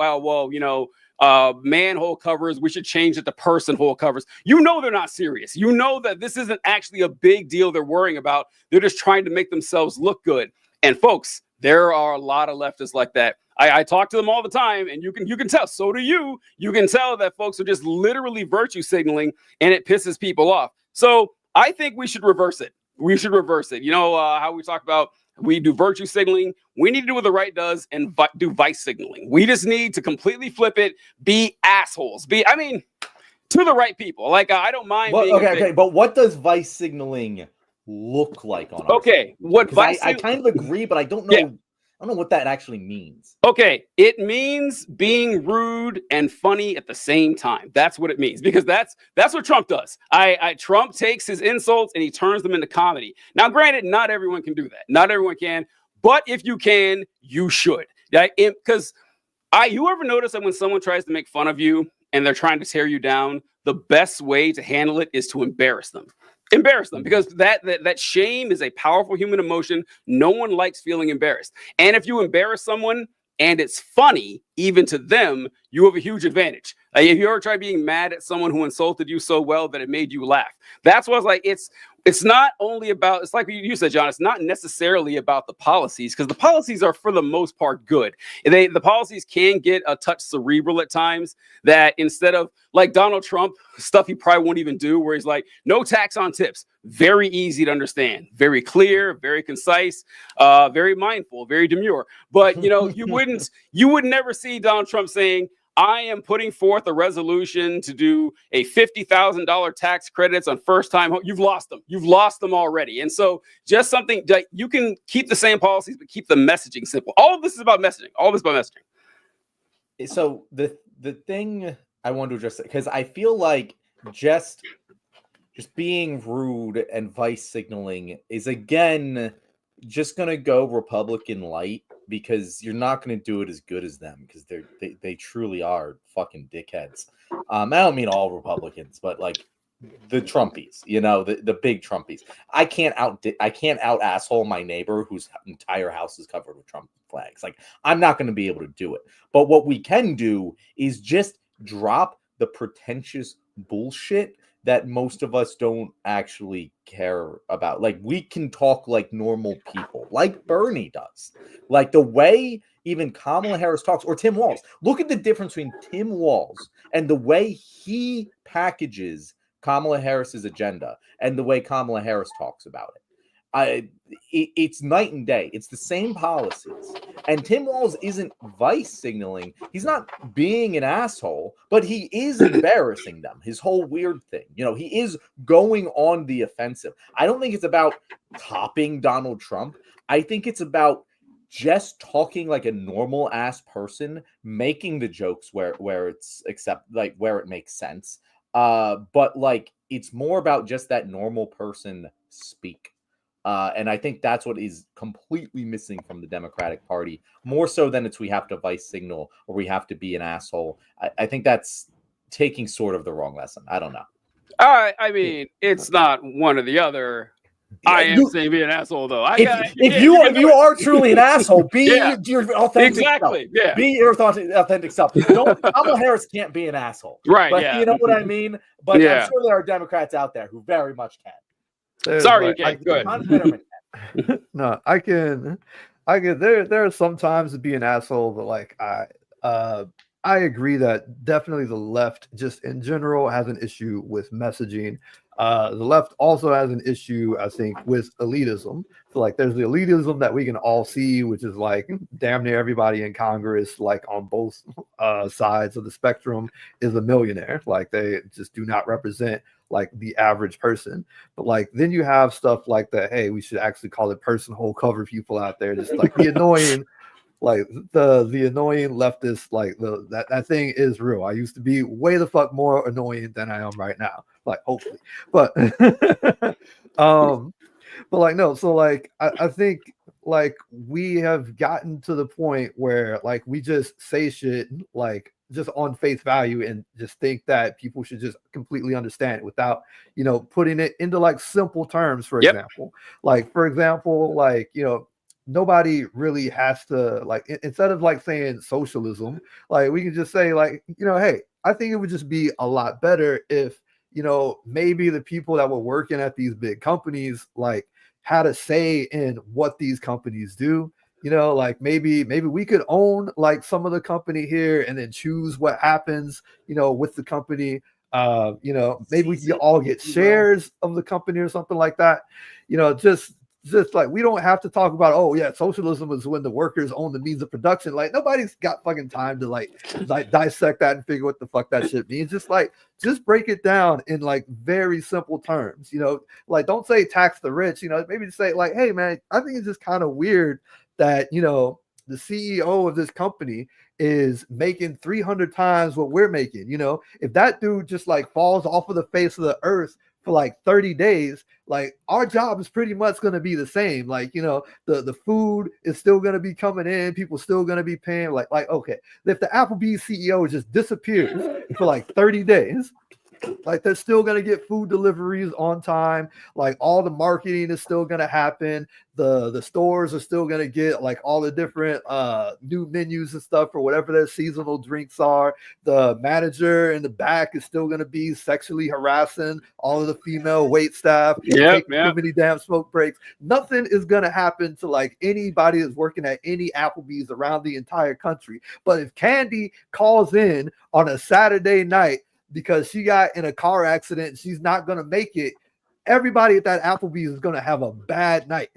manhole covers, we should change it to person hole covers. You know they're not serious. You know that this isn't actually a big deal they're worrying about. They're just trying to make themselves look good. And folks, there are a lot of leftists like that. I talk to them all the time, and you can tell. So do you. You can tell that folks are just literally virtue signaling, and it pisses people off. So I think we should reverse it. We should reverse it. You know how we talk about we do virtue signaling. We need to do what the right does and do vice signaling. We just need to completely flip it. Be assholes. To the right people. Like I don't mind. Okay. But what does vice signaling look like on? What vice? I kind of agree, but I don't know. Yeah. I don't know what that actually means. Okay, it means being rude and funny at the same time. That's what it means, because that's what Trump does. Trump takes his insults and he turns them into comedy. Now, granted, not everyone can do that. Not everyone can, but if you can, you should. Because you ever notice that when someone tries to make fun of you and they're trying to tear you down, the best way to handle it is to embarrass them. Embarrass them, because that shame is a powerful human emotion. No one likes feeling embarrassed. And if you embarrass someone and it's funny, even to them, you have a huge advantage. If you ever try being mad at someone who insulted you so well that it made you laugh, that's what's like. It's not only about, it's like you said, John, it's not necessarily about the policies, because the policies are for the most part good. The policies can get a touch cerebral at times, that instead of like Donald Trump, stuff he probably won't even do, where he's like, no tax on tips. Very easy to understand, very clear, very concise, very mindful, very demure. But you would never see Donald Trump saying, I am putting forth a resolution to do a $50,000 tax credits on first-time home. You've lost them. You've lost them already. And so just something that you can keep the same policies, but keep the messaging simple. All of this is about messaging. So the thing I want to address, because I feel like just being rude and vice signaling is, again, just going to go Republican light, because you're not going to do it as good as them, because they truly are fucking dickheads. I don't mean all Republicans, but like the Trumpies, the big Trumpies. I can't out asshole my neighbor whose entire house is covered with Trump flags. Like, I'm not going to be able to do it. But what we can do is just drop the pretentious bullshit that most of us don't actually care about. Like, we can talk like normal people, like Bernie does. Like the way even Kamala Harris talks, or Tim Walz. Look at the difference between Tim Walz and the way he packages Kamala Harris's agenda and the way Kamala Harris talks about it. It's night and day. It's the same policies. And Tim Walz isn't vice signaling. He's not being an asshole, but he is embarrassing them. His whole weird thing. He is going on the offensive. I don't think it's about topping Donald Trump. I think it's about just talking like a normal ass person, making the jokes where it's where it makes sense. But like, it's more about just that normal person speak. And I think that's what is completely missing from the Democratic Party, more so than we have to vice signal or we have to be an asshole. I think that's taking sort of the wrong lesson. I don't know. I mean, it's not one or the other. I am saying be an asshole, though. If you are truly an asshole, be your authentic self. Yeah. Be your authentic self. Kamala Harris can't be an asshole. Right. But yeah. You know what I mean? But I'm sure there are Democrats out there who very much can. Sorry, again. Good. No, I can. There are some times to be an asshole, but like I agree that definitely the left, just in general, has an issue with messaging. The left also has an issue, I think, with elitism. So like, there's the elitism that we can all see, which is like damn near everybody in Congress, like on both sides of the spectrum, is a millionaire. Like, they just do not represent like the average person. But like, then you have stuff like that. Hey, we should actually call it person hole cover people out there, just like the annoying. Like the annoying leftist, like that thing is real. I used to be way the fuck more annoying than I am right now. Like, hopefully, but like, no. So like, I think like we have gotten to the point where like we just say shit like just on face value and just think that people should just completely understand it without, you know, putting it into like simple terms, for example. Like, for example, like, you know, nobody really has to like instead of like saying socialism, like we can just say like, you know, hey, I think it would just be a lot better if, you know, maybe the people that were working at these big companies like had a say in what these companies do. You know, like maybe we could own like some of the company here and then choose what happens, you know, with the company. You know, maybe we can all get shares of the company or something like that. You know, just like we don't have to talk about, oh yeah, socialism is when the workers own the means of production. Like nobody's got fucking time to like dissect that and figure what the fuck that shit means. Just break it down in like very simple terms. You know, like don't say tax the rich. You know, maybe just say like, hey man, I think it's just kind of weird that, you know, the CEO of this company is making 300 times what we're making. You know, if that dude just like falls off of the face of the earth for like 30 days, like our job is pretty much going to be the same. Like, you know, the food is still going to be coming in, people still going to be paying. Like, okay, if the Applebee's CEO just disappears for like 30 days, like they're still going to get food deliveries on time. Like all the marketing is still going to happen. The stores are still going to get like all the different new menus and stuff for whatever their seasonal drinks are. The manager in the back is still going to be sexually harassing all of the female wait staff. Taking too many damn smoke breaks. Nothing is going to happen to like anybody that's working at any Applebee's around the entire country. But if Candy calls in on a Saturday night because she got in a car accident, she's not going to make it, everybody at that Applebee's is going to have a bad night.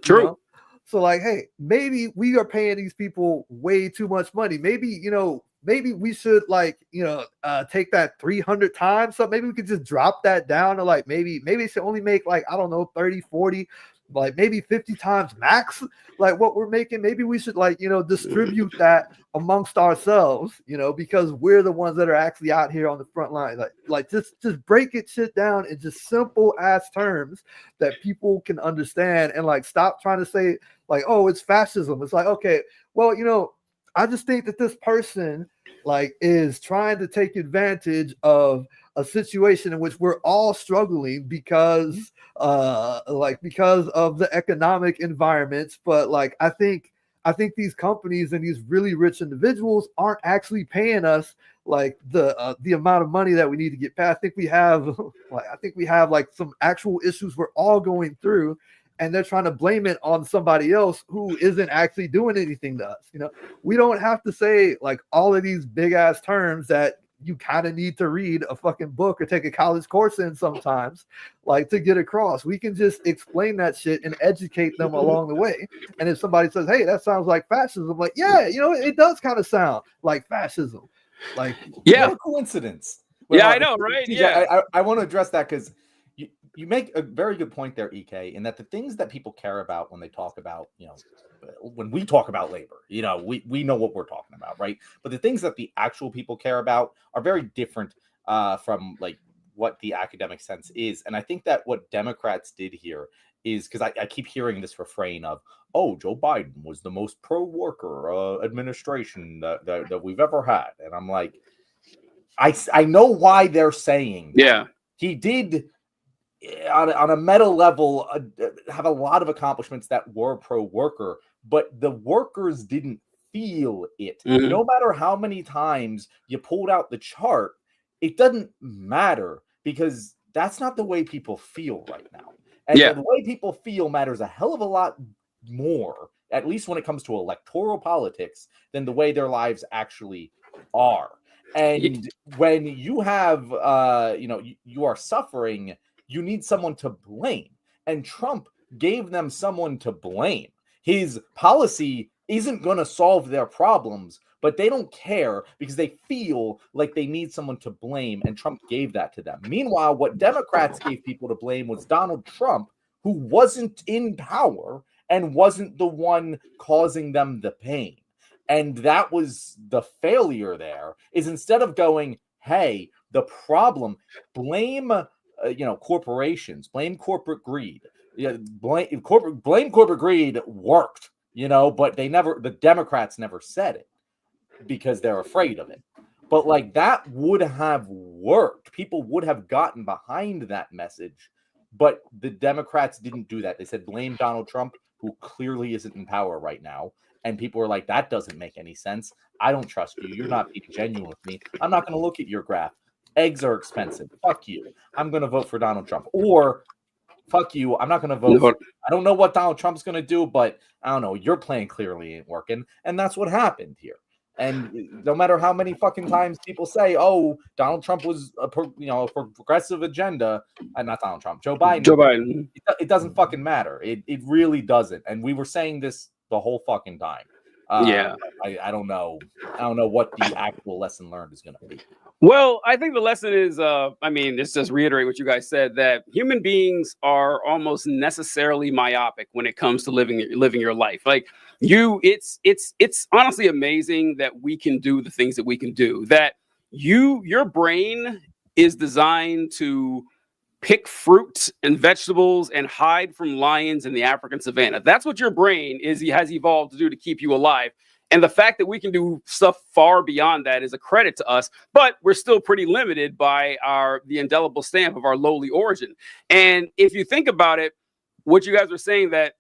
True. You know? So like, hey, maybe we are paying these people way too much money. Maybe, you know, maybe we should like, you know, take that 300 times. So maybe we could just drop that down to like, maybe it should only make like, I don't know, 30, 40, like maybe 50 times max, like what we're making. Maybe we should like, you know, distribute that amongst ourselves, you know, because we're the ones that are actually out here on the front line. Like just break it shit down in just simple ass terms that people can understand, and like stop trying to say like, oh, it's fascism. It's like, okay, well, you know, I just think that this person like is trying to take advantage of a situation in which we're all struggling because because of the economic environments. But like I think these companies and these really rich individuals aren't actually paying us like the amount of money that we need to get paid. I think we have like some actual issues we're all going through, and they're trying to blame it on somebody else who isn't actually doing anything to us. You know, we don't have to say like all of these big ass terms that you kind of need to read a fucking book or take a college course in sometimes, like to get across. We can just explain that shit and educate them along the way. And if somebody says, hey, that sounds like fascism, like, yeah, you know, it does kind of sound like fascism. Like, yeah, what a coincidence. Yeah, I know, right? Yeah, I want to address that because you make a very good point there, EK, in that the things that people care about when they talk about, you know, when we talk about labor, you know, we know what we're talking about, right? But the things that the actual people care about are very different from like what the academic sense is. And I think that what Democrats did here is, because I keep hearing this refrain of, oh, Joe Biden was the most pro-worker administration that we've ever had. And I'm like, I know why they're saying that. Yeah. He did on a meta level have a lot of accomplishments that were pro-worker, but the workers didn't feel it. Mm-hmm. No matter how many times you pulled out the chart, it doesn't matter, because that's not the way people feel right now. And the way people feel matters a hell of a lot more, at least when it comes to electoral politics, than the way their lives actually are. And when you have, you are suffering, you need someone to blame. And Trump gave them someone to blame. His policy isn't going to solve their problems, but they don't care because they feel like they need someone to blame, and Trump gave that to them. Meanwhile, what Democrats gave people to blame was Donald Trump, who wasn't in power and wasn't the one causing them the pain. And that was the failure there, is instead of going, hey, the problem, blame corporations, blame corporate greed, Yeah, blame corporate greed worked, but the Democrats never said it because they're afraid of it. But like that would have worked. People would have gotten behind that message, but the Democrats didn't do that. They said blame Donald Trump, who clearly isn't in power right now. And people were like, that doesn't make any sense. I don't trust you. You're not being genuine with me. I'm not going to look at your graph. Eggs are expensive. Fuck you. I'm going to vote for Donald Trump. Or fuck you. I'm not going to vote. I don't know what Donald Trump's going to do, but I don't know. Your plan clearly ain't working. And that's what happened here. And no matter how many fucking times people say, "Oh, Donald Trump was a progressive agenda," and not Donald Trump, Joe Biden. It doesn't fucking matter. It really doesn't. And we were saying this the whole fucking time. I don't know. I don't know what the actual lesson learned is going to be. Well, I think the lesson is, let's just reiterate what you guys said, that human beings are almost necessarily myopic when it comes to living your life. Like it's honestly amazing that we can do the things that we can do, that your brain is designed to pick fruit and vegetables and hide from lions in the African savannah. That's what your brain has evolved to do to keep you alive. And the fact that we can do stuff far beyond that is a credit to us, but we're still pretty limited by the indelible stamp of our lowly origin. And if you think about it, what you guys were saying that,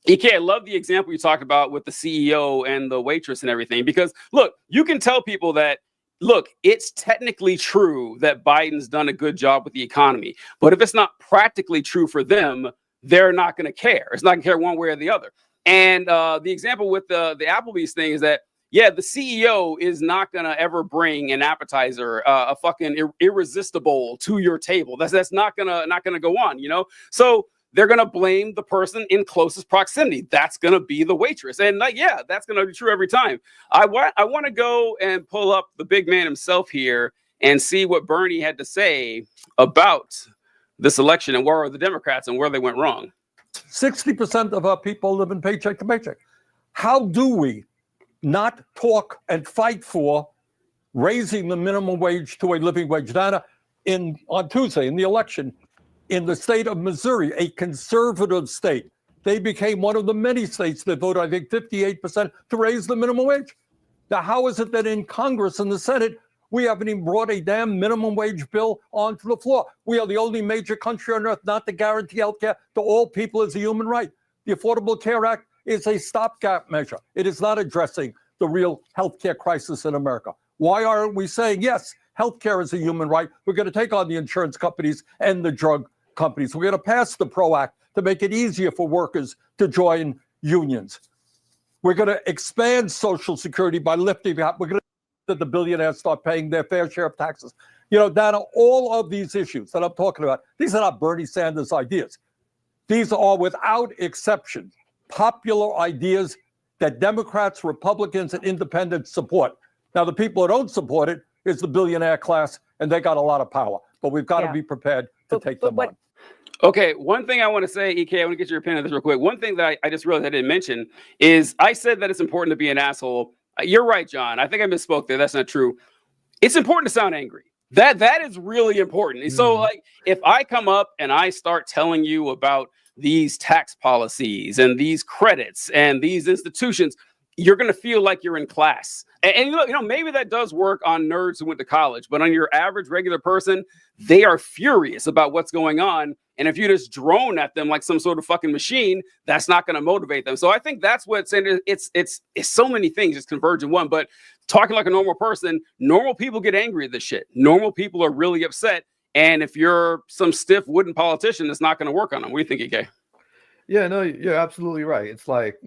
EK, I love the example you talked about with the CEO and the waitress and everything, because look, you can tell people that, look, it's technically true that Biden's done a good job with the economy, but if it's not practically true for them, they're not going to care. It's not going to care one way or the other. And the example with the Applebee's thing is that, yeah, the CEO is not going to ever bring an appetizer, a fucking irresistible to your table. That's not going to go on, So they're going to blame the person in closest proximity. That's going to be the waitress. And that's going to be true every time. I want to go and pull up the big man himself here and see what Bernie had to say about this election and where are the Democrats and where they went wrong. 60% of our people live in paycheck to paycheck. How do we not talk and fight for raising the minimum wage to a living wage? Dana, on Tuesday in the election in the state of Missouri, a conservative state, they became one of the many states that voted, I think, 58% to raise the minimum wage. Now, how is it that in Congress and the Senate, we haven't even brought a damn minimum wage bill onto the floor? We are the only major country on earth not to guarantee health care to all people as a human right. The Affordable Care Act is a stopgap measure. It is not addressing the real health care crisis in America. Why aren't we saying, yes, health care is a human right? We're going to take on the insurance companies and the drug companies. We're going to pass the PRO Act to make it easier for workers to join unions. We're going to expand Social Security by lifting out. We're going to that the billionaires start paying their fair share of taxes. Dana, all of these issues that I'm talking about, these are not Bernie Sanders ideas. These are, without exception, popular ideas that Democrats, Republicans, and independents support. Now, the people who don't support it is the billionaire class, and they got a lot of power. But we've got to be prepared to take them on. Okay, one thing I want to say, EK, I want to get your opinion on this real quick. One thing that I just realized I didn't mention is I said that it's important to be an asshole. You're right, John. I think I misspoke there. That's not true. It's important to sound angry. That is really important. And so, like, if I come up and I start telling you about these tax policies and these credits and these institutions, you're going to feel like you're in class. And maybe that does work on nerds who went to college, but on your average regular person, they are furious about what's going on. And if you just drone at them like some sort of fucking machine, that's not going to motivate them. So I think that's what's in it. It's so many things just converge in one. But talking like a normal person, normal people get angry at this shit. Normal people are really upset. And if you're some stiff wooden politician, it's not going to work on them. What do you think, EK? Yeah, no, you're absolutely right. It's like,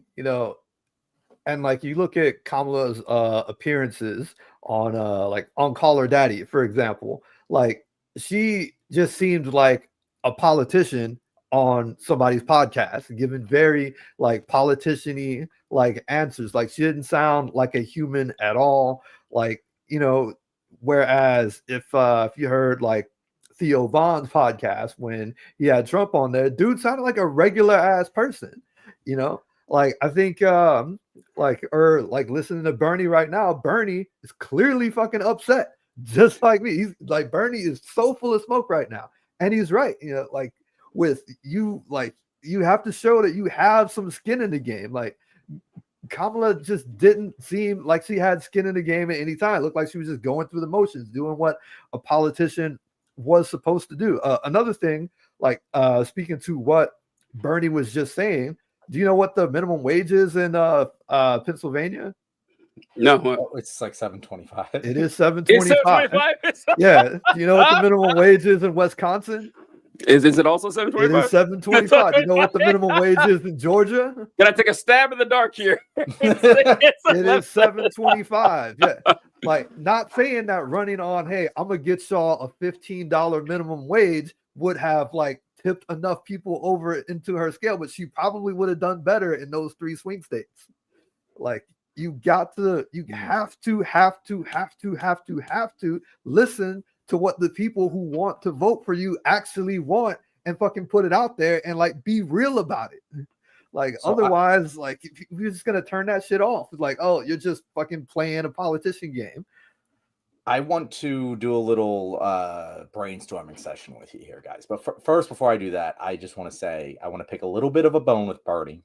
and like you look at Kamala's appearances on Call Her Daddy, for example, like she just seemed like a politician on somebody's podcast, giving very like politician-y like answers. Like she didn't sound like a human at all. Like, whereas if you heard like Theo Vaughn's podcast when he had Trump on there, dude sounded like a regular ass person, Like I think listening to Bernie right now, Bernie is clearly fucking upset, just like me. He's like, Bernie is so full of smoke right now. And he's right, like with you, like you have to show that you have some skin in the game. Like Kamala just didn't seem like she had skin in the game at any time. It looked like she was just going through the motions, doing what a politician was supposed to do. Another thing, like speaking to what Bernie was just saying, do you know what the minimum wage is in Pennsylvania? No, it's like $7.25. It is $7.25. Yeah. Do you know what the minimum wage is in Wisconsin? Is it also $7.25? It is $7.25. You know what the minimum wage is in Georgia? Can I take a stab in the dark here? It is $7.25. Yeah. Like, not saying that running on, hey, I'm gonna get y'all a $15 minimum wage would have like tipped enough people over into her scale, but she probably would have done better in those 3 swing states. Like, you have to listen to what the people who want to vote for you actually want and fucking put it out there and like be real about it. Like, so otherwise, like, if you're just gonna turn that shit off. It's like, oh, you're just fucking playing a politician game. I want to do a little brainstorming session with you here, guys. But first, before I do that, I just want to say I want to pick a little bit of a bone with Bernie.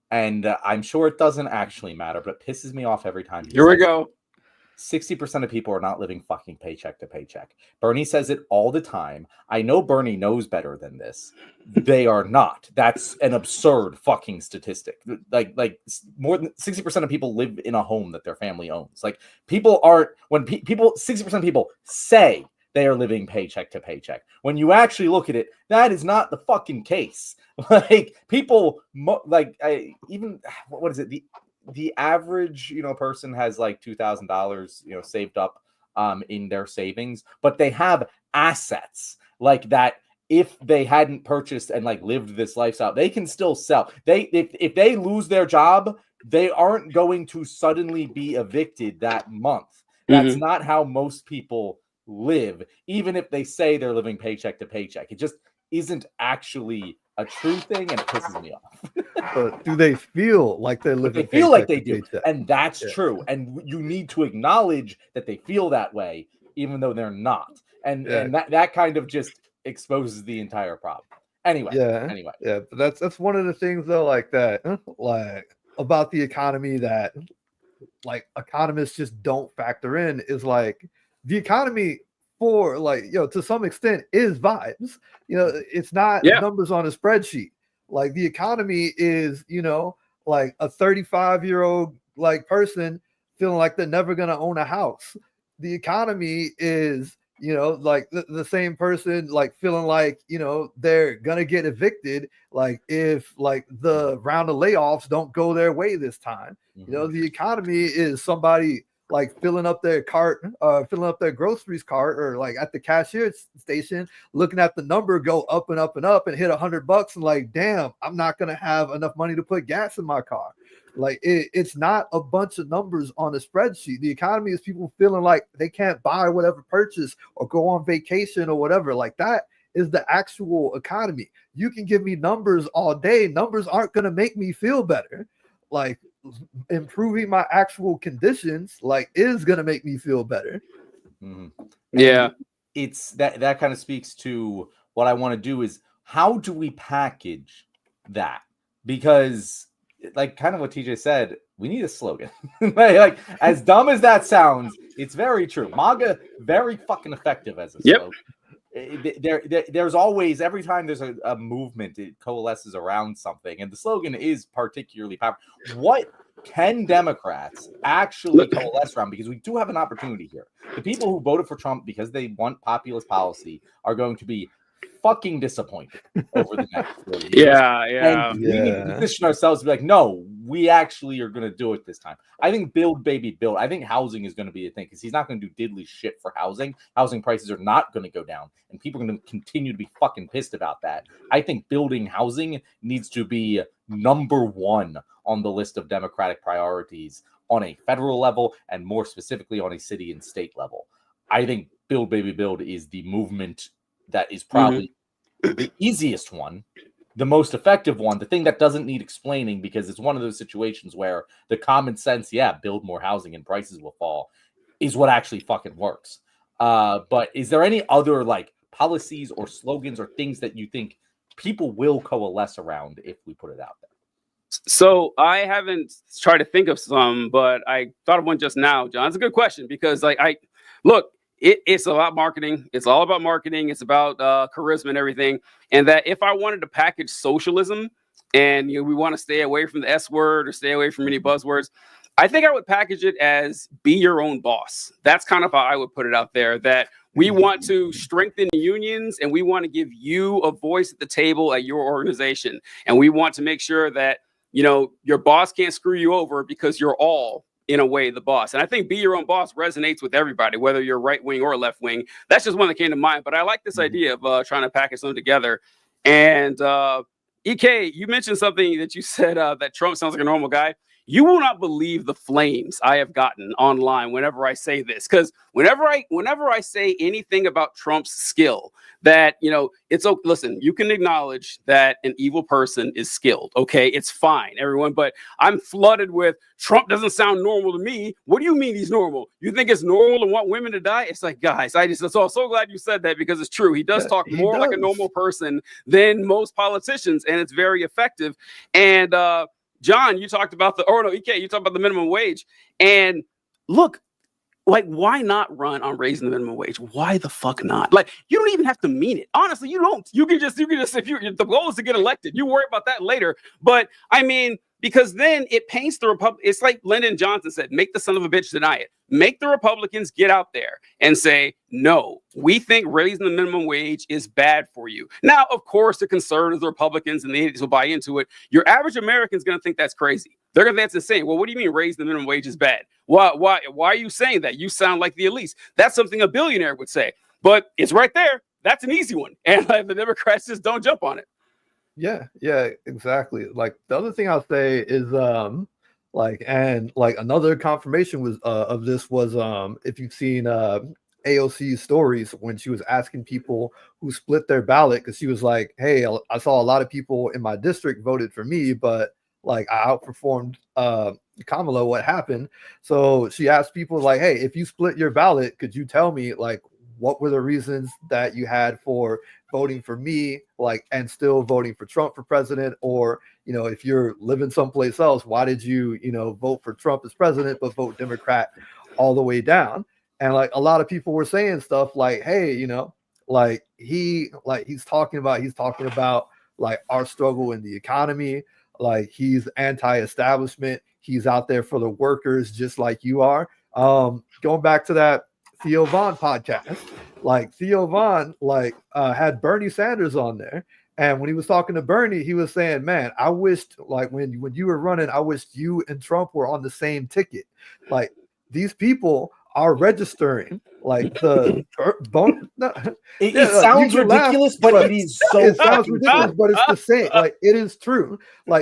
And I'm sure it doesn't actually matter, but it pisses me off every time. Here we go. 60% of people are not living fucking paycheck to paycheck. Bernie says it all the time. I know Bernie knows better than this. They are not. That's an absurd fucking statistic. Like more than 60% of people live in a home that their family owns. Like, people aren't, when people, 60% of people say they are living paycheck to paycheck. When you actually look at it, that is not the fucking case. Like, people, even, what is it? The average, person has like $2,000, saved up in their savings, but they have assets like that. If they hadn't purchased and like lived this lifestyle, they can still sell. If they lose their job, they aren't going to suddenly be evicted that month. That's not how most people live, even if they say they're living paycheck to paycheck. It just isn't actually a true thing, and it pisses me off. But do they feel like they're living? They feel like they do, and that's true. And you need to acknowledge that they feel that way, even though they're not. And that kind of just exposes the entire problem. Anyway. Yeah. But that's one of the things though, like that, like about the economy that like economists just don't factor in is like the economy. For like, to some extent is vibes. It's not numbers on a spreadsheet. Like, the economy is, like a 35-year-old like person feeling like they're never gonna own a house. The economy is, like the same person like feeling like, they're gonna get evicted, like if like the round of layoffs don't go their way this time. The economy is somebody like filling up their cart, filling up their groceries cart, or like at the cashier station, looking at the number go up and up and up and hit $100 and like, damn, I'm not going to have enough money to put gas in my car. Like, it's not a bunch of numbers on a spreadsheet. The economy is people feeling like they can't buy whatever purchase or go on vacation or whatever. Like, that is the actual economy. You can give me numbers all day. Numbers aren't going to make me feel better. Like, improving my actual conditions like is gonna make me feel better. Yeah, it's that kind of speaks to what I want to do is how do we package that? Because like kind of what TJ said, we need a slogan. Like, as dumb as that sounds, it's very true. MAGA, very fucking effective as a slogan. There's always, every time there's a movement, it coalesces around something, and the slogan is particularly powerful. What can Democrats actually coalesce around? Because we do have an opportunity here. The people who voted for Trump because they want populist policy are going to be fucking disappointed over the next 4 years. And we need to position ourselves to be like, no, we actually are going to do it this time. I think build, baby, build. I think housing is going to be a thing because he's not going to do diddly shit for housing. Housing prices are not going to go down, and people are going to continue to be fucking pissed about that. I think building housing needs to be number one on the list of Democratic priorities on a federal level, and more specifically on a city and state level. I think build, baby, build is the movement that is probably the easiest one, the most effective one, the thing that doesn't need explaining, because it's one of those situations where the common sense, build more housing and prices will fall, is what actually fucking works. But is there any other like policies or slogans or things that you think people will coalesce around if we put it out there. So I haven't tried to think of some, but I thought of one just now, John. It's a good question because it's a lot of marketing. It's all about marketing. It's about charisma and everything. And that if I wanted to package socialism and we want to stay away from the S word or stay away from any buzzwords, I think I would package it as be your own boss. That's kind of how I would put it out there, that we want to strengthen unions and we want to give you a voice at the table at your organization. And we want to make sure that, your boss can't screw you over because you're all, in a way, the boss. And I think be your own boss resonates with everybody, whether you're right wing or left wing. That's just one that came to mind. But I like this idea of trying to package them together. And EK, you mentioned something that you said that Trump sounds like a normal guy. You will not believe the flames I have gotten online whenever I say this, because whenever I say anything about Trump's skill, that listen, you can acknowledge that an evil person is skilled. Okay, it's fine, everyone. But I'm flooded with Trump doesn't sound normal to me. What do you mean he's normal? You think it's normal to want women to die? It's like, guys, I'm so glad you said that because it's true. He does talk more like a normal person than most politicians, and it's very effective. And John, you talked about EK, you talked about the minimum wage. And look, why not run on raising the minimum wage? Why the fuck not? You don't even have to mean it. Honestly, you don't. You can just, if the goal is to get elected, you worry about that later. But I mean, because then it paints the Republic. It's like Lyndon Johnson said, make the son of a bitch deny it. Make the Republicans get out there and say, no, we think raising the minimum wage is bad for you. Now, of course, the conservatives, the Republicans, and the idiots will buy into it. Your average American is going to think that's crazy. They're going to think that's insane. Well, what do you mean raising the minimum wage is bad? Why are you saying that? You sound like the elites. That's something a billionaire would say. But it's right there. That's an easy one. And the Democrats just don't jump on it. Yeah, exactly. The other thing I'll say is another confirmation was of this was if you've seen AOC's stories when she was asking people who split their ballot, because she was like, hey, I saw a lot of people in my district voted for me, but I outperformed Kamala. What happened? So she asked people hey, if you split your ballot, could you tell me what were the reasons that you had for voting for me, and still voting for Trump for president? Or, if you're living someplace else, why did you, vote for Trump as president, but vote Democrat all the way down? And a lot of people were saying stuff hey, he's talking about our struggle in the economy. He's anti-establishment. He's out there for the workers, just like you are. Going back to that Theo Von podcast, Theo Von had Bernie Sanders on there, and when he was talking to Bernie, he was saying, man, I wished when you were running, I wished you and Trump were on the same ticket. These people are registering the it sounds ridiculous, but it is so it sounds ridiculous, but it's the same. It is true.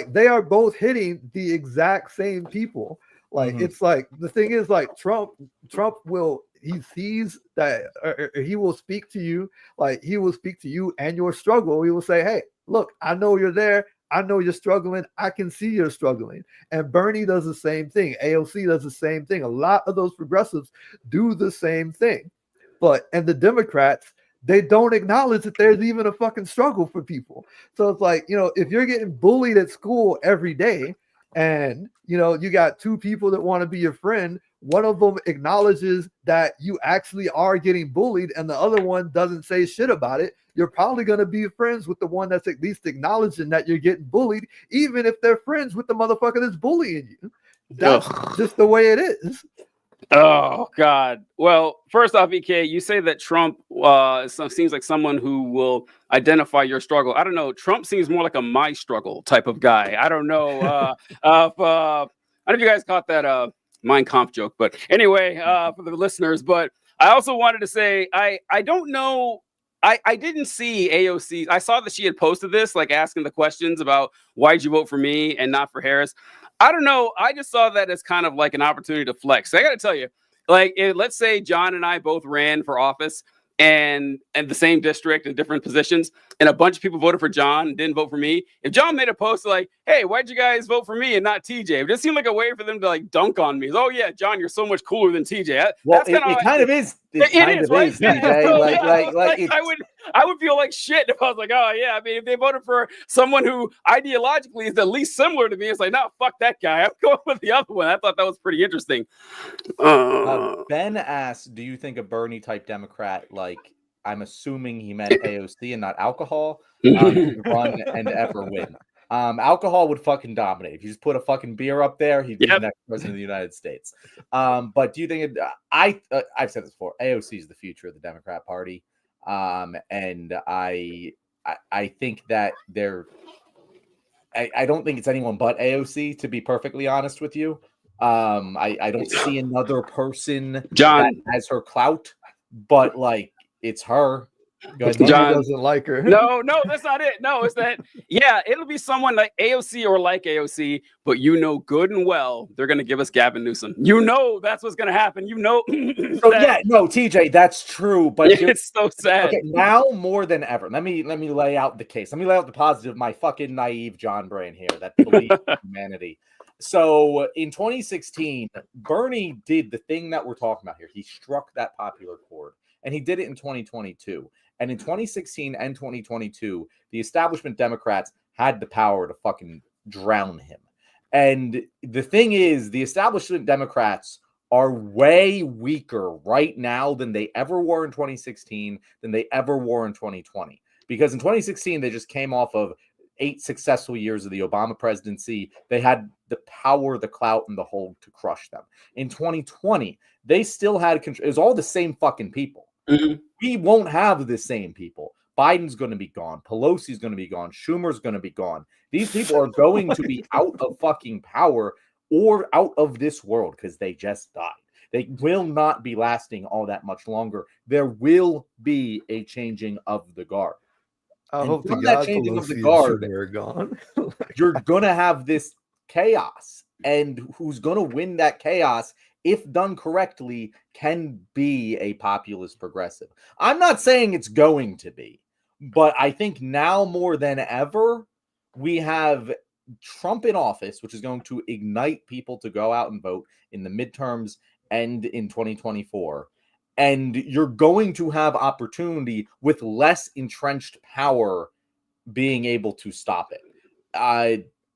They are both hitting the exact same people. It's the thing is Trump will, he sees that he will speak to you, he will speak to you and your struggle. He will say, hey, look, I know you're there. I know you're struggling. I can see you're struggling. And Bernie does the same thing. AOC does the same thing. A lot of those progressives do the same thing. And the Democrats, they don't acknowledge that there's even a fucking struggle for people. So it's if you're getting bullied at school every day, and you got two people that want to be your friend, one of them acknowledges that you actually are getting bullied and the other one doesn't say shit about it, you're probably going to be friends with the one that's at least acknowledging that you're getting bullied, even if they're friends with the motherfucker that's bullying you. That's just the way it is. Oh, God. Well, first off, EK, you say that Trump seems like someone who will identify your struggle. I don't know. Trump seems more like a my struggle type of guy. I don't know. I don't know if you guys caught that Mein Kampf joke, but anyway, for the listeners. But I also wanted to say, I don't know. I didn't see AOC. I saw that she had posted this, asking the questions about why'd you vote for me and not for Harris. I don't know. I just saw that as kind of an opportunity to flex. I got to tell you, let's say John and I both ran for office and the same district in different positions. and a bunch of people voted for John, didn't vote for me. If John made a post like, "Hey, why'd you guys vote for me and not TJ?" It just seemed like a way for them to like dunk on me. Oh yeah, John, you're so much cooler than TJ. Well, it kind of is. It kind of is, TJ. I would feel like shit if I was like, oh yeah. I mean, if they voted for someone who ideologically is the least similar to me, it's like, no, fuck that guy. I'm going with the other one. I thought that was pretty interesting. Ben asked, "Do you think a Bernie type Democrat, like I'm assuming he meant AOC and not alcohol, could run and ever win?" Alcohol would fucking dominate. If you just put a fucking beer up there, he'd be the next president of the United States. But do you think I've said this before, AOC is the future of the Democrat Party. And I think that I don't think it's anyone but AOC, to be perfectly honest with you. I don't see another person John that has her clout, but like it's her. John doesn't like her. No, that's not it. No, it's that. Yeah, it'll be someone like AOC or like AOC, but you know good and well they're gonna give us Gavin Newsom. You know that's what's gonna happen. You know. TJ, that's true. But it's so sad. Okay, now more than ever. Let me lay out the case. Let me lay out the positive. My fucking naive John brain here that believes in humanity. So in 2016, Bernie did the thing that we're talking about here. He struck that popular chord, and he did it in 2022. And in 2016 and 2022, the establishment Democrats had the power to fucking drown him. And the thing is, the establishment Democrats are way weaker right now than they ever were in 2016, than they ever were in 2020. Because in 2016, they just came off of 8 successful years of the Obama presidency. They had the power, the clout, and the hold to crush them. In 2020, they still had control. It was all the same fucking people. Mm-hmm. We won't have the same people. Biden's going to be gone. Pelosi's going to be gone. Schumer's going to be gone. These people are going to be out of fucking power or out of this world because they just died. They will not be lasting all that much longer. There will be a changing of the guard. I hope that changing of the guard are gone. You're going to have this chaos. And who's going to win that chaos, if done correctly, can be a populist progressive. I'm not saying it's going to be, but I think now more than ever, we have Trump in office, which is going to ignite people to go out and vote in the midterms and in 2024. And you're going to have opportunity with less entrenched power being able to stop it.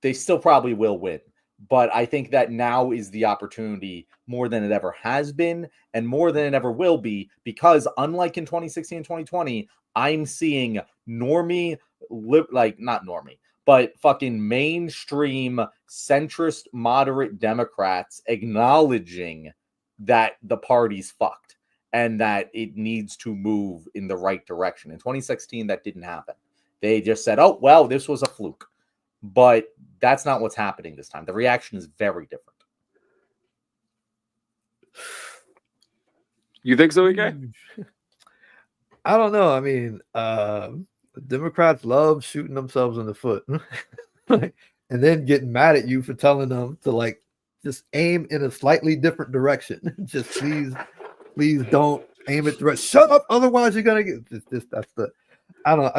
They still probably will win. But I think that now is the opportunity more than it ever has been and more than it ever will be, because unlike in 2016 and 2020, I'm seeing not normie, but fucking mainstream centrist moderate Democrats acknowledging that the party's fucked and that it needs to move in the right direction. In 2016, that didn't happen. They just said, oh, well, this was a fluke. But that's not what's happening this time. The reaction is very different. You think so, EK? I don't know. I mean, Democrats love shooting themselves in the foot and then getting mad at you for telling them to like just aim in a slightly different direction. Just please don't aim it direct. Shut up, otherwise you're gonna get this. That's the. I don't know.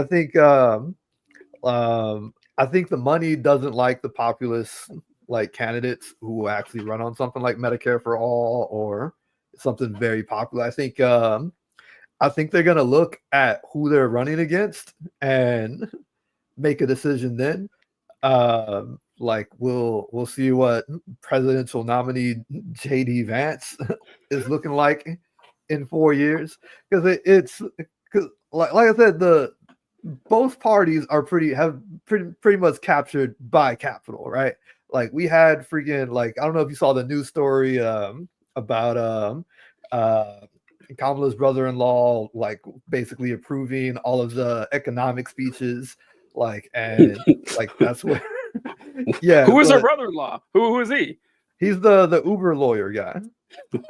I think the money doesn't like the populist like candidates who actually run on something like Medicare for all or something very popular. I think they're gonna look at who they're running against and make a decision then. Like we'll see what presidential nominee JD Vance is looking like in 4 years, because it's like I said, both parties are pretty much captured by capital, right? Like we had freaking I don't know if you saw the news story about Kamala's brother-in-law like basically approving all of the economic speeches, and that's where yeah. Who is her brother-in-law? Who is he? He's the Uber lawyer guy.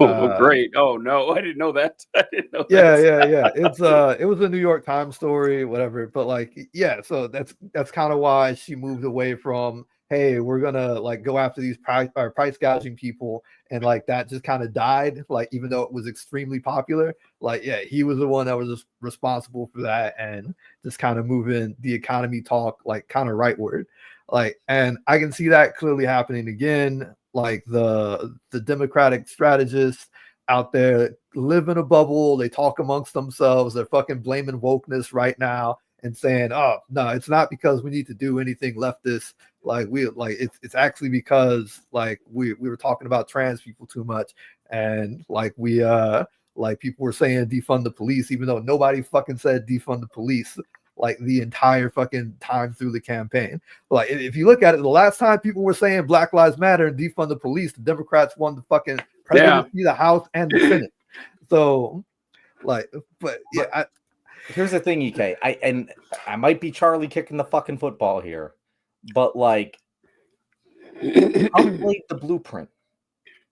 Oh, great! Oh no, I didn't know that. Yeah. It was a New York Times story, whatever. But so that's kind of why she moved away from hey, we're gonna like go after these price gouging people, and like that just kind of died. Like even though it was extremely popular, like yeah, he was the one that was just responsible for that and just kind of moving the economy talk like kind of rightward. Like, and I can see that clearly happening again. Like the Democratic strategists out there live in a bubble. They talk amongst themselves. They're fucking blaming wokeness right now and saying, "Oh no, it's not because we need to do anything leftist. Like it's actually because like we were talking about trans people too much, and like like people were saying defund the police, even though nobody fucking said defund the police." Like the entire fucking time through the campaign. Like if you look at it, the last time people were saying Black Lives Matter and defund the police, the Democrats won the fucking presidency, the House, and the Senate. So, like, but yeah. Here's the thing, EK. I might be Charlie kicking the fucking football here, but like, Trump laid the blueprint.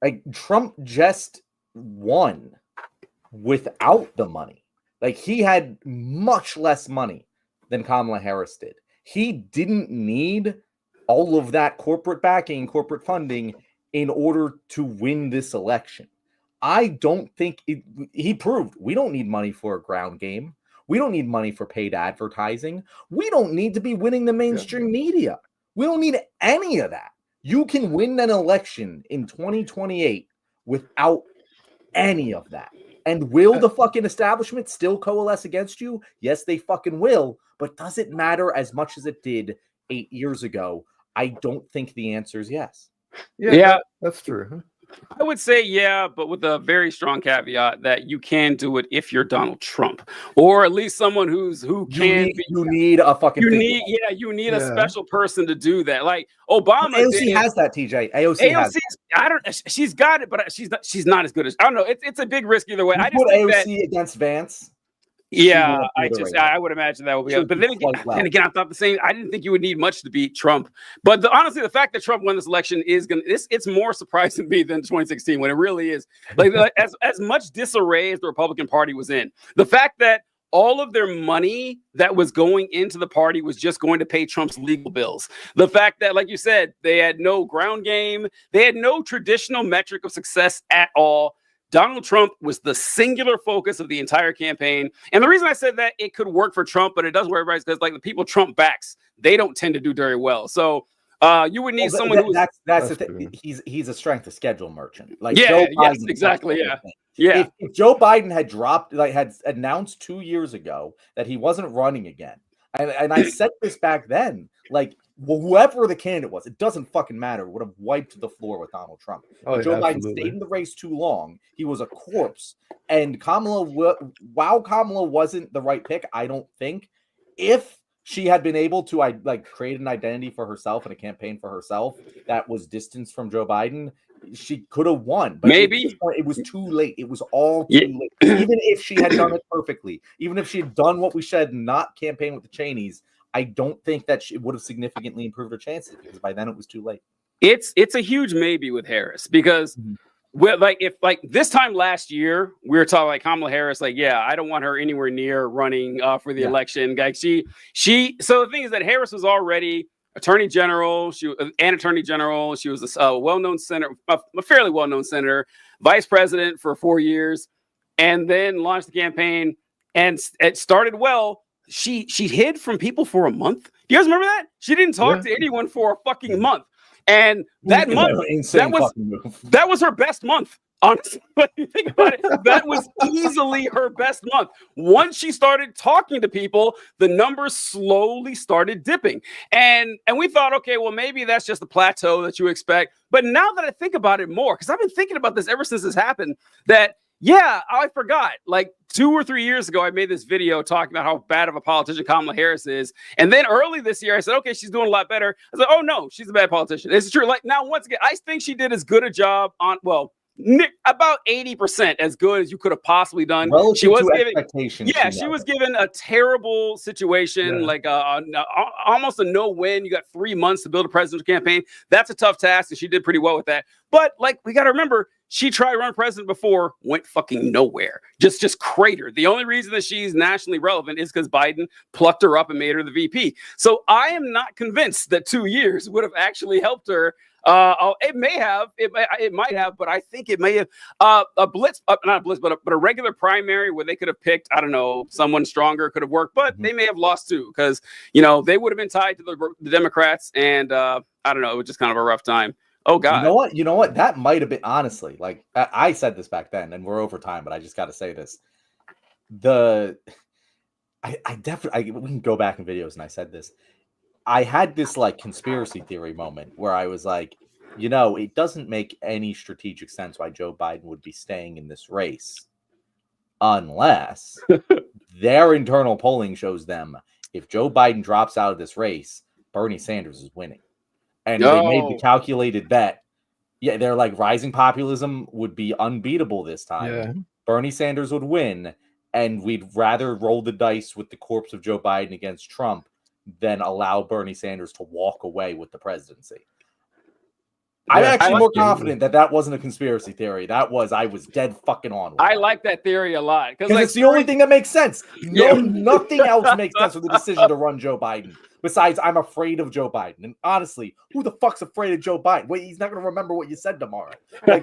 Like Trump just won without the money. Like he had much less money than Kamala Harris did. He didn't need all of that corporate backing, corporate funding in order to win this election. I don't think he proved we don't need money for a ground game. We don't need money for paid advertising. We don't need to be winning the mainstream media. We don't need any of that. You can win an election in 2028 without any of that. And will the fucking establishment still coalesce against you? Yes, they fucking will. But does it matter as much as it did 8 years ago? I don't think the answer is yes. Yeah. That's true. I would say yeah, but with a very strong caveat that you can do it if you're Donald Trump, or at least someone who can. You need a fucking. You need a special person to do that. Like Obama. AOC has that. TJ. AOC has that. I don't. She's got it, but she's not as good as. I don't know. It's a big risk either way. You I just put think AOC against Vance. Yeah, I would imagine that would be. But then again, I thought the same. I didn't think you would need much to beat Trump. But honestly, the fact that Trump won this election is it's more surprising to me than 2016 when it really is. Like as much disarray as the Republican Party was in, the fact that all of their money that was going into the party was just going to pay Trump's legal bills. The fact that, like you said, they had no ground game, they had no traditional metric of success at all. Donald Trump was the singular focus of the entire campaign. And the reason I said that it could work for Trump, but it doesn't work for everybody, is because like the people Trump backs, they don't tend to do very well. So you would need someone who's that's the thing. He's a strength of schedule merchant. Like yeah, Joe Biden, yes, exactly. Yeah. If Joe Biden had announced 2 years ago that he wasn't running again, and I said this back then, like whoever the candidate was, it doesn't fucking matter. Would have wiped the floor with Donald Trump. Joe Biden stayed in the race too long. He was a corpse. And Kamala, while Kamala wasn't the right pick, I don't think, if she had been able to create an identity for herself and a campaign for herself that was distanced from Joe Biden, she could have won. But maybe it was too late. It was all too late. Even if she had done it perfectly, even if she had done what we said, not campaign with the Cheneys, I don't think that she would have significantly improved her chances because by then it was too late. It's a huge maybe with Harris because if this time last year we were talking like Kamala Harris, like, yeah, I don't want her anywhere near running for the election. Like so the thing is that Harris was already attorney general. She was an attorney general. She was a well-known senator, a fairly well-known senator, vice president for 4 years, and then launched the campaign and it started well. She hid from people for a month. Do you guys remember that? She didn't talk to anyone for a fucking month. And that month, that was her best month. Honestly, when you think about it, that was easily her best month. Once she started talking to people, the numbers slowly started dipping. And we thought, okay, well, maybe that's just the plateau that you expect. But now that I think about it more, because I've been thinking about this ever since this happened, that yeah, I forgot. Like 2 or 3 years ago, I made this video talking about how bad of a politician Kamala Harris is. And then early this year, I said, okay, she's doing a lot better. I was like, oh no, she's a bad politician. It's true. Like now, once again, I think she did as good a job about 80% as good as you could have possibly done. Relative She was to given, expectations. yeah, she was given a terrible situation, like almost a no-win. You got 3 months to build a presidential campaign. That's a tough task, and she did pretty well with that. But like, we got to remember, she tried to run president before, went fucking nowhere, just cratered. The only reason that she's nationally relevant is because Biden plucked her up and made her the VP. So I am not convinced that 2 years would have actually helped her. It might have, but I think it may have not a blitz, but a regular primary where they could have picked, I don't know, someone stronger could have worked, but they may have lost too, because, you know, they would have been tied to the Democrats, and I don't know, it was just kind of a rough time. Oh God. You know what? That might have been, honestly, like I said this back then, and we're over time, but I just got to say this. I definitely, we can go back in videos, and I said this. I had this like conspiracy theory moment where I was like, you know, it doesn't make any strategic sense why Joe Biden would be staying in this race unless their internal polling shows them if Joe Biden drops out of this race, Bernie Sanders is winning. And they made the calculated bet. Yeah, they're like, rising populism would be unbeatable this time. Yeah. Bernie Sanders would win, and we'd rather roll the dice with the corpse of Joe Biden against Trump than allow Bernie Sanders to walk away with the presidency. I'm actually more confident that wasn't a conspiracy theory. I was dead fucking on with I like that theory a lot. Because it's the only thing that makes sense. Nothing else makes sense with the decision to run Joe Biden. Besides, I'm afraid of Joe Biden. And honestly, who the fuck's afraid of Joe Biden? Wait, he's not going to remember what you said tomorrow. I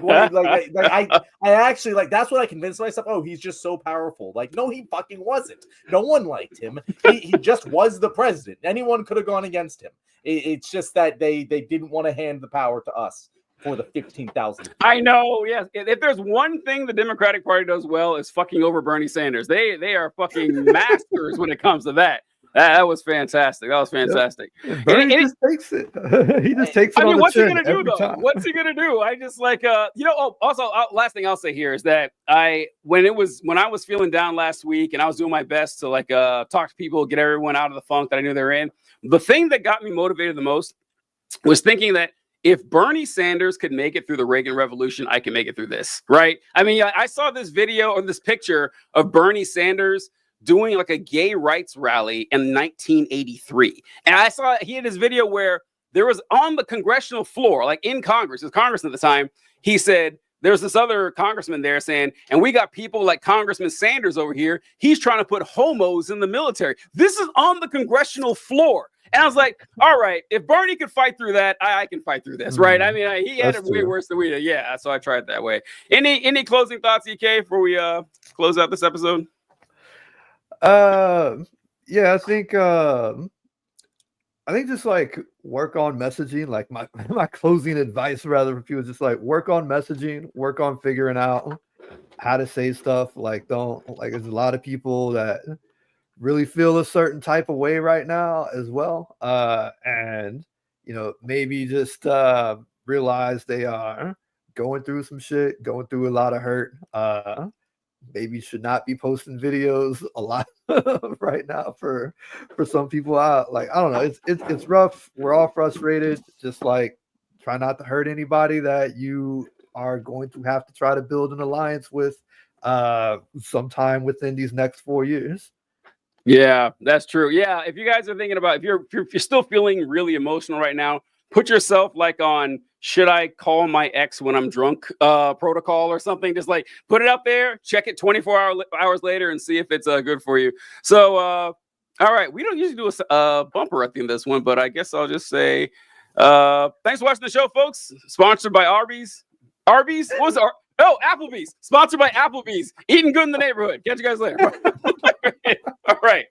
actually, like, that's what I convinced myself. Oh, he's just so powerful. Like, no, he fucking wasn't. No one liked him. He just was the president. Anyone could have gone against him. It's just that they didn't want to hand the power to us for the 15,000. I know, yes. If there's one thing the Democratic Party does well, is fucking over Bernie Sanders. They are fucking masters when it comes to that. That was fantastic. That was fantastic. Yeah. Bernie just takes it. He just takes it. I mean, what's he gonna do though? Time. What's he gonna do? I just like also, last thing I'll say here is that when I was feeling down last week and I was doing my best to like talk to people, get everyone out of the funk that I knew they were in. The thing that got me motivated the most was thinking that if Bernie Sanders could make it through the Reagan Revolution, I can make it through this, right? I mean, I saw this video or this picture of Bernie Sanders doing like a gay rights rally in 1983. And I saw he had this video where there was on the congressional floor, like in Congress, as congressman at the time, he said, there's this other congressman there saying, and we got people like Congressman Sanders over here. He's trying to put homos in the military. This is on the congressional floor. And I was like, all right, if Bernie could fight through that, I can fight through this, right? I mean, he had it way worse than we did. Yeah, so I tried it that way. Any closing thoughts, EK, before we close out this episode? Yeah, I think just like work on messaging. Like my closing advice, rather, for people, just like work on messaging, work on figuring out how to say stuff. Like, there's a lot of people that really feel a certain type of way right now as well. And maybe just realize they are going through some shit, going through a lot of hurt. Maybe should not be posting videos a lot right now for some people out. Like, I don't know. It's rough. We're all frustrated. Just like try not to hurt anybody that you are going to have to try to build an alliance with sometime within these next 4 years. Yeah, that's true. Yeah. If you guys are thinking about, if you're still feeling really emotional right now, put yourself like on, should I call my ex when I'm drunk protocol or something? Just like put it up there, check it 24 hours later and see if it's good for you. So, all right. We don't usually do a bumper at the end of this one, but I guess I'll just say, thanks for watching the show, folks. Sponsored by Arby's. Arby's? What was it? Oh, Applebee's. Sponsored by Applebee's. Eating good in the neighborhood. Catch you guys later. All right.